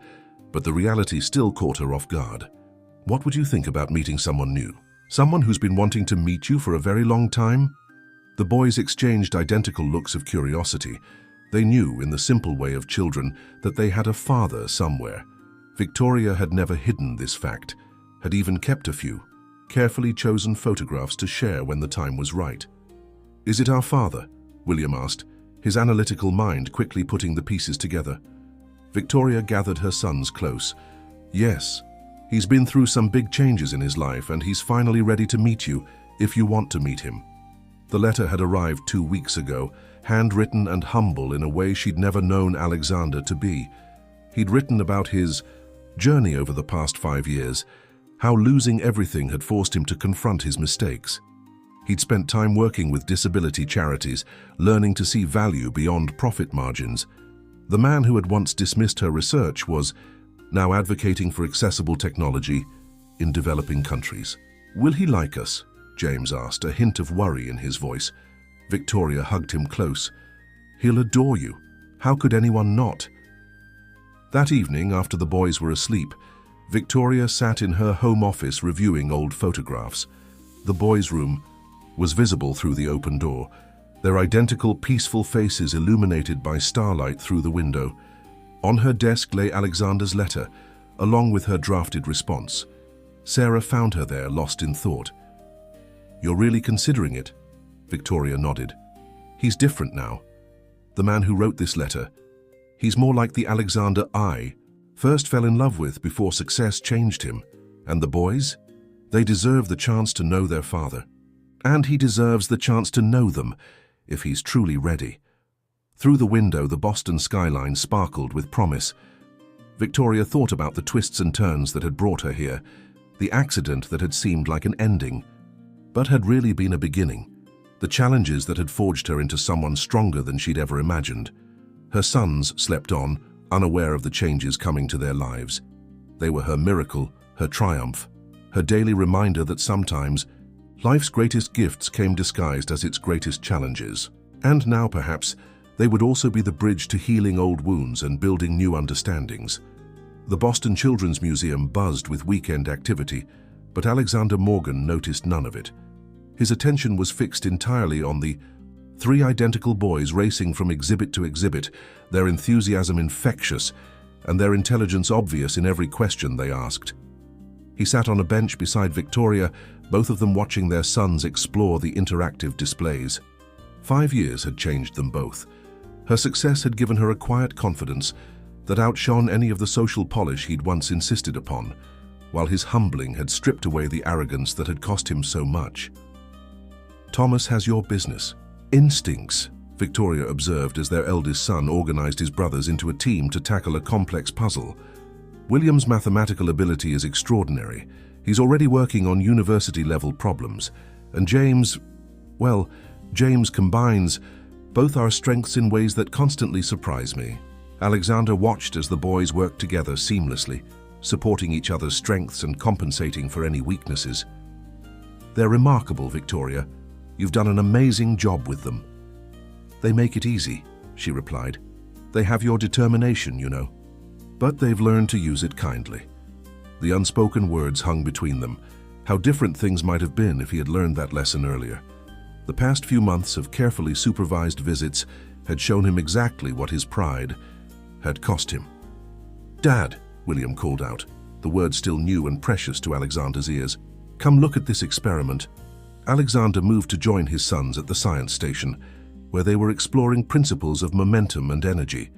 but the reality still caught her off guard. "What would you think about meeting someone new? Someone who's been wanting to meet you for a very long time?" The boys exchanged identical looks of curiosity. They knew, in the simple way of children, that they had a father somewhere. Victoria had never hidden this fact, had even kept a few, carefully chosen photographs to share when the time was right. "Is it our father?" William asked, his analytical mind quickly putting the pieces together. Victoria gathered her sons close. "Yes, he's been through some big changes in his life, and he's finally ready to meet you, if you want to meet him." The letter had arrived 2 weeks ago, handwritten and humble in a way she'd never known Alexander to be. He'd written about his journey over the past 5 years, how losing everything had forced him to confront his mistakes. He'd spent time working with disability charities, learning to see value beyond profit margins. The man who had once dismissed her research was now advocating for accessible technology in developing countries. "Will he like us?" James asked, a hint of worry in his voice. Victoria hugged him close. "He'll adore you. How could anyone not?" That evening, after the boys were asleep, Victoria sat in her home office reviewing old photographs. The boys' room was visible through the open door, their identical peaceful faces illuminated by starlight through the window. On her desk lay Alexander's letter, along with her drafted response. Sarah found her there, lost in thought. "You're really considering it?" Victoria nodded. "He's different now. The man who wrote this letter, he's more like the Alexander I first fell in love with before success changed him. And the boys? They deserve the chance to know their father. And he deserves the chance to know them, if he's truly ready." Through the window, the Boston skyline sparkled with promise. Victoria thought about the twists and turns that had brought her here, the accident that had seemed like an ending, but had really been a beginning, the challenges that had forged her into someone stronger than she'd ever imagined. Her sons slept on, unaware of the changes coming to their lives. They were her miracle, her triumph, her daily reminder that sometimes life's greatest gifts came disguised as its greatest challenges. And now, perhaps, they would also be the bridge to healing old wounds and building new understandings. The Boston Children's Museum buzzed with weekend activity, but Alexander Morgan noticed none of it. His attention was fixed entirely on the three identical boys racing from exhibit to exhibit, their enthusiasm infectious and their intelligence obvious in every question they asked. He sat on a bench beside Victoria, both of them watching their sons explore the interactive displays. 5 years had changed them both. Her success had given her a quiet confidence that outshone any of the social polish he'd once insisted upon, while his humbling had stripped away the arrogance that had cost him so much. "Thomas has your business. Instincts," Victoria observed as their eldest son organized his brothers into a team to tackle a complex puzzle. "William's mathematical ability is extraordinary. He's already working on university-level problems. And James combines both our strengths in ways that constantly surprise me." Alexander watched as the boys worked together seamlessly, supporting each other's strengths and compensating for any weaknesses. "They're remarkable, Victoria. You've done an amazing job with them." "They make it easy," she replied. "They have your determination, you know. But they've learned to use it kindly." The unspoken words hung between them. How different things might have been if he had learned that lesson earlier. The past few months of carefully supervised visits had shown him exactly what his pride had cost him. "Dad," William called out, the word still new and precious to Alexander's ears. "Come look at this experiment." Alexander moved to join his sons at the science station, where they were exploring principles of momentum and energy.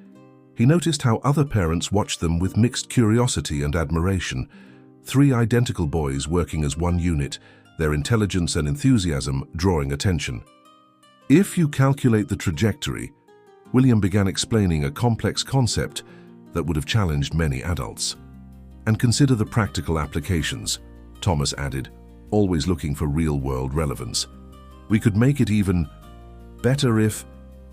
He noticed how other parents watched them with mixed curiosity and admiration. 3 identical boys working as one unit, their intelligence and enthusiasm drawing attention. "If you calculate the trajectory," William began explaining a complex concept that would have challenged many adults. "And consider the practical applications," Thomas added, always looking for real-world relevance. "We could make it even better if,"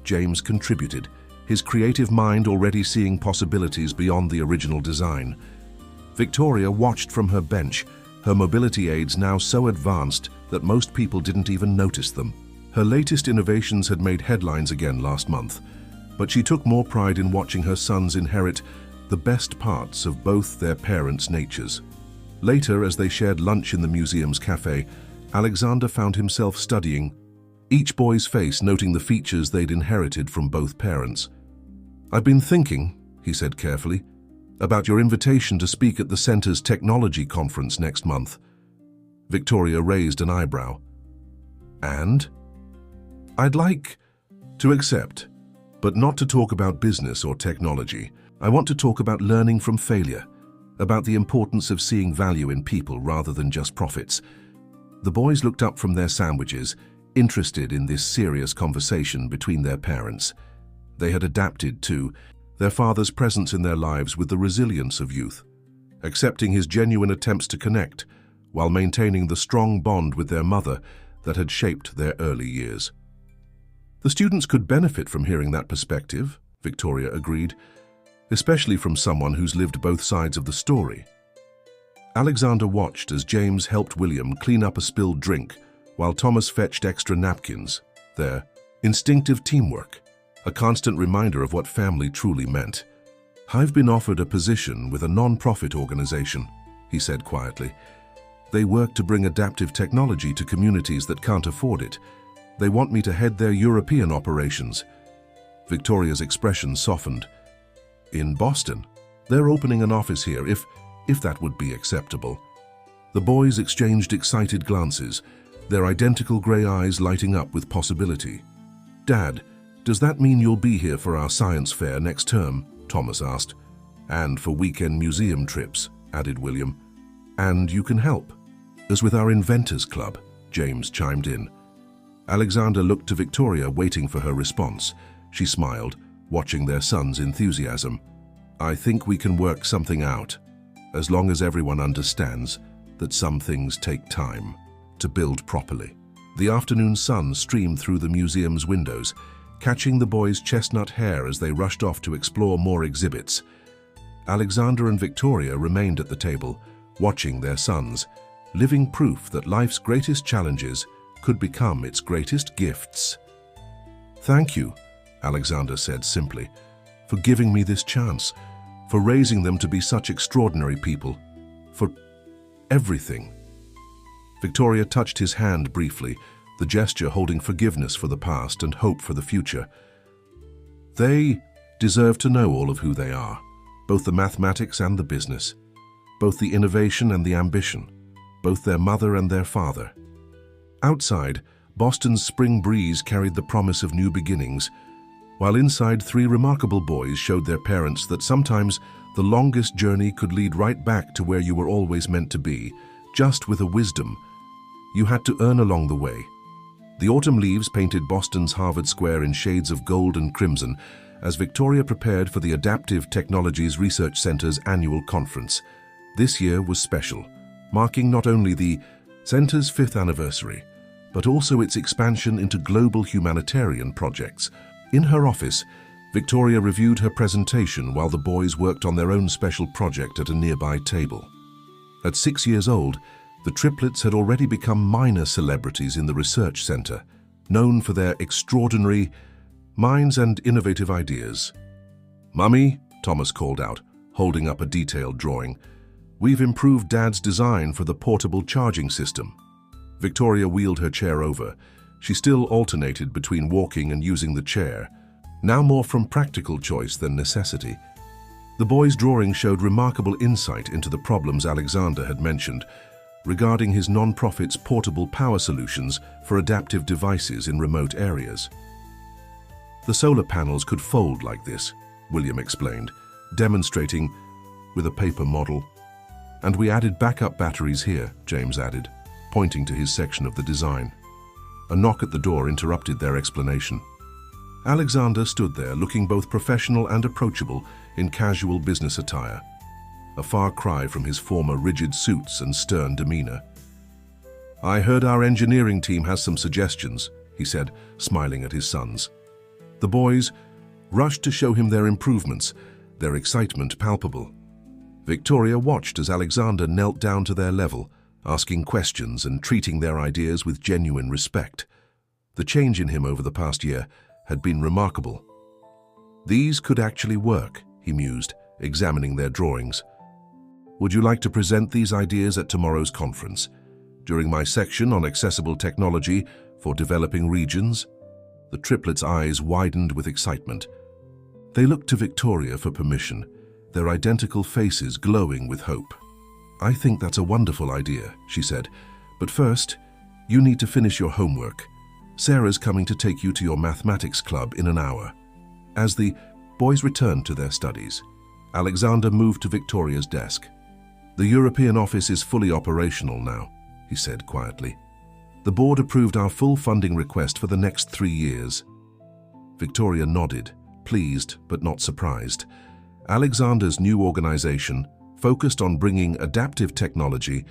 James contributed, his creative mind already seeing possibilities beyond the original design. Victoria watched from her bench, her mobility aids now so advanced that most people didn't even notice them. Her latest innovations had made headlines again last month, but she took more pride in watching her sons inherit the best parts of both their parents' natures. Later, as they shared lunch in the museum's cafe, Alexander found himself studying each boy's face, noting the features they'd inherited from both parents. "I've been thinking," he said carefully, "about your invitation to speak at the center's technology conference next month." Victoria raised an eyebrow. "And?" "I'd like to accept, but not to talk about business or technology. I want to talk about learning from failure, about the importance of seeing value in people rather than just profits." The boys looked up from their sandwiches, interested in this serious conversation between their parents. They had adapted to their father's presence in their lives with the resilience of youth, accepting his genuine attempts to connect while maintaining the strong bond with their mother that had shaped their early years. "The students could benefit from hearing that perspective," Victoria agreed, "especially from someone who's lived both sides of the story." Alexander watched as James helped William clean up a spilled drink while Thomas fetched extra napkins. Their instinctive teamwork, a constant reminder of what family truly meant. "I've been offered a position with a non-profit organization," he said quietly. "They work to bring adaptive technology to communities that can't afford it. They want me to head their European operations." Victoria's expression softened. "In Boston? They're opening an office here, if that would be acceptable." The boys exchanged excited glances, their identical gray eyes lighting up with possibility. "Dad, does that mean you'll be here for our science fair next term?" Thomas asked. "And for weekend museum trips," added William. "And you can help." "As with our Inventors Club," James chimed in. Alexander looked to Victoria, waiting for her response. She smiled, watching their son's enthusiasm. "I think we can work something out, as long as everyone understands that some things take time to build properly." The afternoon sun streamed through the museum's windows, catching the boys' chestnut hair as they rushed off to explore more exhibits. Alexander and Victoria remained at the table, watching their sons, living proof that life's greatest challenges could become its greatest gifts. "Thank you," Alexander said simply, "for giving me this chance, for raising them to be such extraordinary people, for everything." Victoria touched his hand briefly, the gesture holding forgiveness for the past and hope for the future. They deserve to know all of who they are, both the mathematics and the business, both the innovation and the ambition, both their mother and their father. Outside, Boston's spring breeze carried the promise of new beginnings, while inside, three remarkable boys showed their parents that sometimes the longest journey could lead right back to where you were always meant to be, just with a wisdom you had to earn along the way. The autumn leaves painted Boston's Harvard Square in shades of gold and crimson as Victoria prepared for the Adaptive Technologies Research Center's annual conference. This year was special, marking not only the center's 5th anniversary, but also its expansion into global humanitarian projects. In her office, Victoria reviewed her presentation while the boys worked on their own special project at a nearby table. At 6 years old, the triplets had already become minor celebrities in the research center, known for their extraordinary minds and innovative ideas. "Mummy," Thomas called out, holding up a detailed drawing, "we've improved Dad's design for the portable charging system." Victoria wheeled her chair over. She still alternated between walking and using the chair, now more from practical choice than necessity. The boy's drawing showed remarkable insight into the problems Alexander had mentioned regarding his non-profit's portable power solutions for adaptive devices in remote areas. "The solar panels could fold like this," William explained, demonstrating with a paper model. "And we added backup batteries here," James added, pointing to his section of the design. A knock at the door interrupted their explanation. Alexander stood there looking both professional and approachable in casual business attire, a far cry from his former rigid suits and stern demeanor. "I heard our engineering team has some suggestions," he said, smiling at his sons. The boys rushed to show him their improvements, their excitement palpable. Victoria watched as Alexander knelt down to their level, asking questions and treating their ideas with genuine respect. The change in him over the past year had been remarkable. "These could actually work," he mused, examining their drawings. "Would you like to present these ideas at tomorrow's conference, during my section on accessible technology for developing regions?" The triplets' eyes widened with excitement. They looked to Victoria for permission, their identical faces glowing with hope. "I think that's a wonderful idea," she said. "But first, you need to finish your homework. Sarah's coming to take you to your mathematics club in an hour." As the boys returned to their studies, Alexander moved to Victoria's desk. "The European office is fully operational now," he said quietly. "The board approved our full funding request for the next 3 years." Victoria nodded, pleased but not surprised. Alexander's new organization, focused on bringing adaptive technology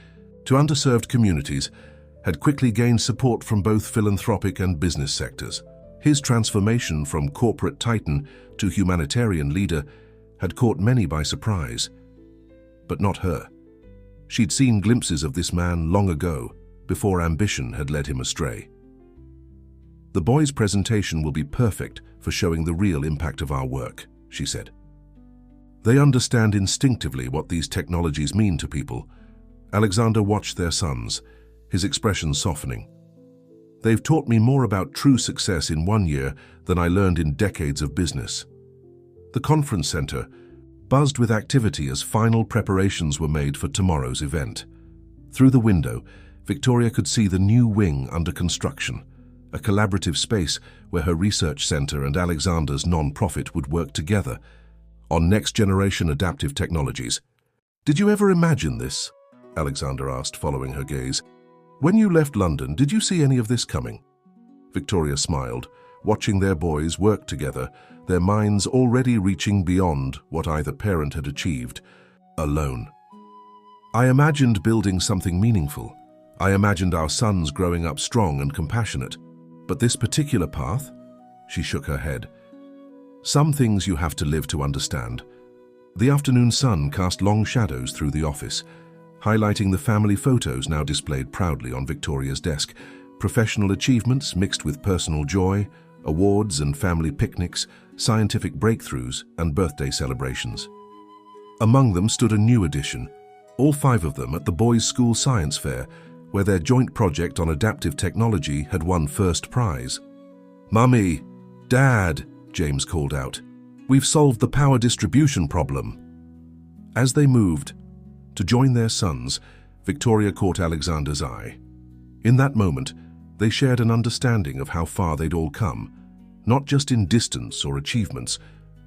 to underserved communities, had quickly gained support from both philanthropic and business sectors. His transformation from corporate titan to humanitarian leader had caught many by surprise. But not her. She'd seen glimpses of this man long ago, before ambition had led him astray. "The boys' presentation will be perfect for showing the real impact of our work," she said. "They understand instinctively what these technologies mean to people." Alexander watched their sons, his expression softening. "They've taught me more about true success in 1 year than I learned in decades of business." The conference center buzzed with activity as final preparations were made for tomorrow's event. Through the window, Victoria could see the new wing under construction, a collaborative space where her research center and Alexander's non-profit would work together on next-generation adaptive technologies. "Did you ever imagine this?" Alexander asked, following her gaze. "When you left London, did you see any of this coming?" Victoria smiled, watching their boys work together, their minds already reaching beyond what either parent had achieved alone. "I imagined building something meaningful. I imagined our sons growing up strong and compassionate. But this particular path?" She shook her head. "Some things you have to live to understand." The afternoon sun cast long shadows through the office, highlighting the family photos now displayed proudly on Victoria's desk, professional achievements mixed with personal joy, awards and family picnics, scientific breakthroughs and birthday celebrations. Among them stood a new addition, all 5 of them at the boys' school science fair, where their joint project on adaptive technology had won first prize. "Mummy, Dad," James called out, "we've solved the power distribution problem." As they moved to join their sons, Victoria caught Alexander's eye. In that moment, they shared an understanding of how far they'd all come, not just in distance or achievements,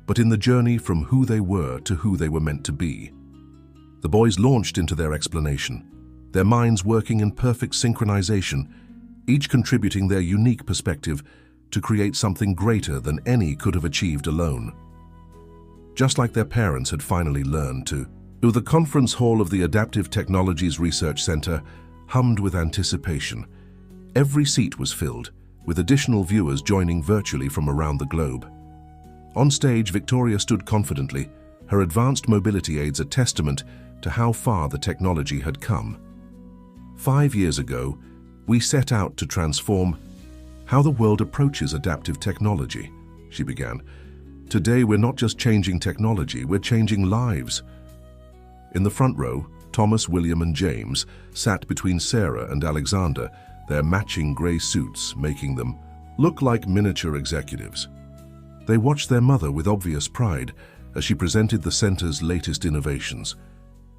but in the journey from who they were to who they were meant to be. The boys launched into their explanation, their minds working in perfect synchronization, each contributing their unique perspective to create something greater than any could have achieved alone. Just like their parents had finally learned to. The conference hall of the Adaptive Technologies Research Center hummed with anticipation. Every seat was filled, with additional viewers joining virtually from around the globe. On stage, Victoria stood confidently, her advanced mobility aids a testament to how far the technology had come. 5 years ago, we set out to transform how the world approaches adaptive technology, she began. Today, we're not just changing technology, we're changing lives. In the front row, Thomas, William, and James sat between Sarah and Alexander, their matching grey suits making them look like miniature executives. They watched their mother with obvious pride as she presented the center's latest innovations.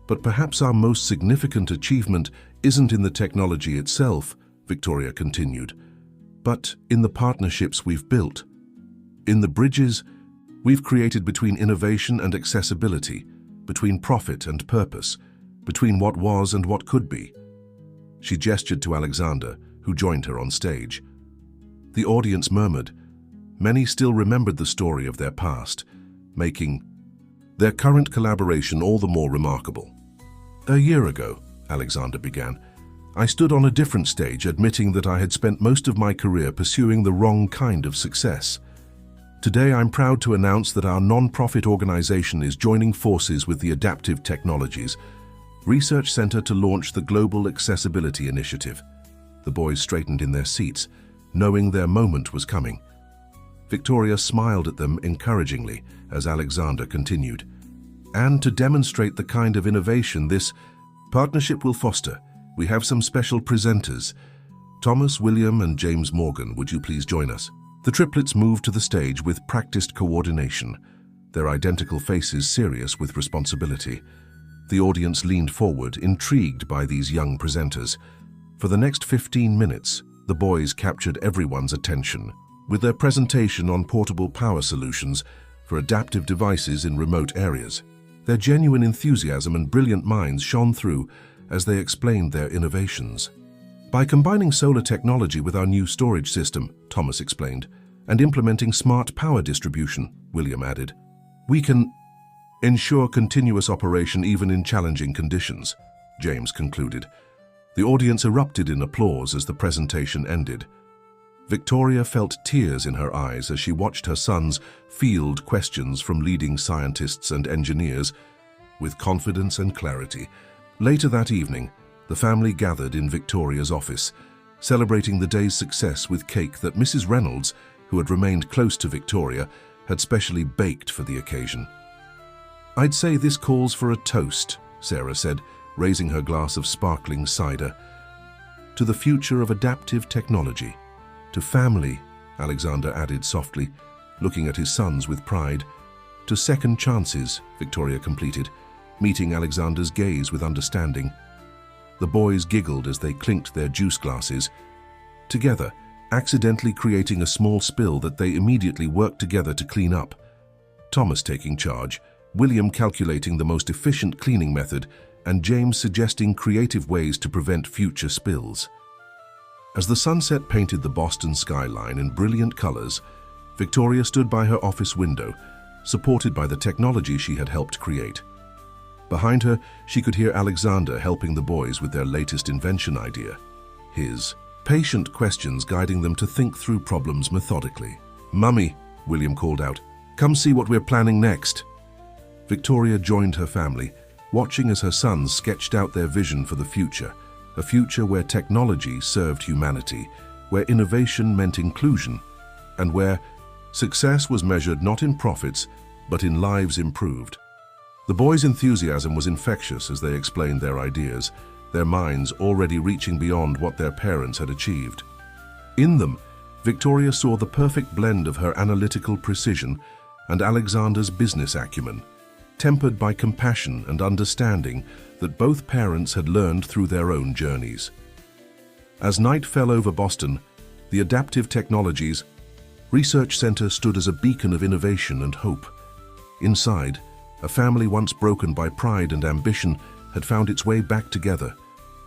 But perhaps our most significant achievement isn't in the technology itself, Victoria continued, but in the partnerships we've built, in the bridges we've created between innovation and accessibility, between profit and purpose, between what was and what could be. She gestured to Alexander, who joined her on stage. The audience murmured. Many still remembered the story of their past, making their current collaboration all the more remarkable. "A year ago," Alexander began, "I stood on a different stage admitting that I had spent most of my career pursuing the wrong kind of success. Today, I'm proud to announce that our non-profit organization is joining forces with the Adaptive Technologies Research Center to launch the Global Accessibility Initiative." The boys straightened in their seats, knowing their moment was coming. Victoria smiled at them encouragingly as Alexander continued. "And to demonstrate the kind of innovation this partnership will foster, we have some special presenters. Thomas, William, and James Morgan, would you please join us?" The triplets moved to the stage with practiced coordination, their identical faces serious with responsibility. The audience leaned forward, intrigued by these young presenters. For the next 15 minutes, the boys captured everyone's attention with their presentation on portable power solutions for adaptive devices in remote areas. Their genuine enthusiasm and brilliant minds shone through as they explained their innovations. "By combining solar technology with our new storage system," Thomas explained, "and implementing smart power distribution," William added, "we can ensure continuous operation even in challenging conditions," James concluded. The audience erupted in applause as the presentation ended. Victoria felt tears in her eyes as she watched her sons field questions from leading scientists and engineers with confidence and clarity. Later that evening, the family gathered in Victoria's office, celebrating the day's success with cake that Mrs. Reynolds, who had remained close to Victoria, had specially baked for the occasion. "I'd say this calls for a toast," Sarah said, raising her glass of sparkling cider. "To the future of adaptive technology. To family," Alexander added softly, looking at his sons with pride. "To second chances," Victoria completed, meeting Alexander's gaze with understanding. The boys giggled as they clinked their juice glasses, together, accidentally creating a small spill that they immediately worked together to clean up. Thomas taking charge, William calculating the most efficient cleaning method, and James suggesting creative ways to prevent future spills. As the sunset painted the Boston skyline in brilliant colors, Victoria stood by her office window, supported by the technology she had helped create. Behind her, she could hear Alexander helping the boys with their latest invention idea, his patient questions guiding them to think through problems methodically. "Mummy," William called out, "come see what we're planning next." Victoria joined her family, watching as her sons sketched out their vision for the future, a future where technology served humanity, where innovation meant inclusion, and where success was measured not in profits, but in lives improved. The boys' enthusiasm was infectious as they explained their ideas, their minds already reaching beyond what their parents had achieved. In them, Victoria saw the perfect blend of her analytical precision and Alexander's business acumen, tempered by compassion and understanding that both parents had learned through their own journeys. As night fell over Boston, the Adaptive Technologies Research Center stood as a beacon of innovation and hope. Inside, a family once broken by pride and ambition had found its way back together,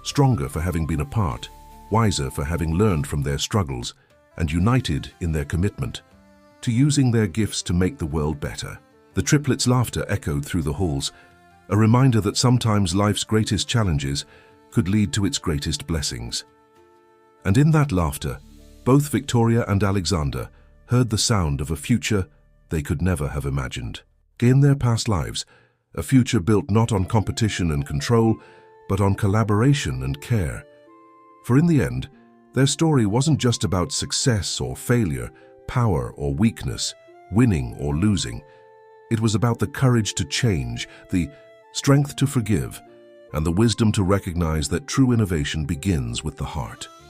stronger for having been apart, wiser for having learned from their struggles, and united in their commitment to using their gifts to make the world better. The triplets' laughter echoed through the halls, a reminder that sometimes life's greatest challenges could lead to its greatest blessings. And in that laughter, both Victoria and Alexander heard the sound of a future they could never have imagined. In their past lives, a future built not on competition and control, but on collaboration and care. For in the end, their story wasn't just about success or failure, power or weakness, winning or losing. It was about the courage to change, the strength to forgive, and the wisdom to recognize that true innovation begins with the heart.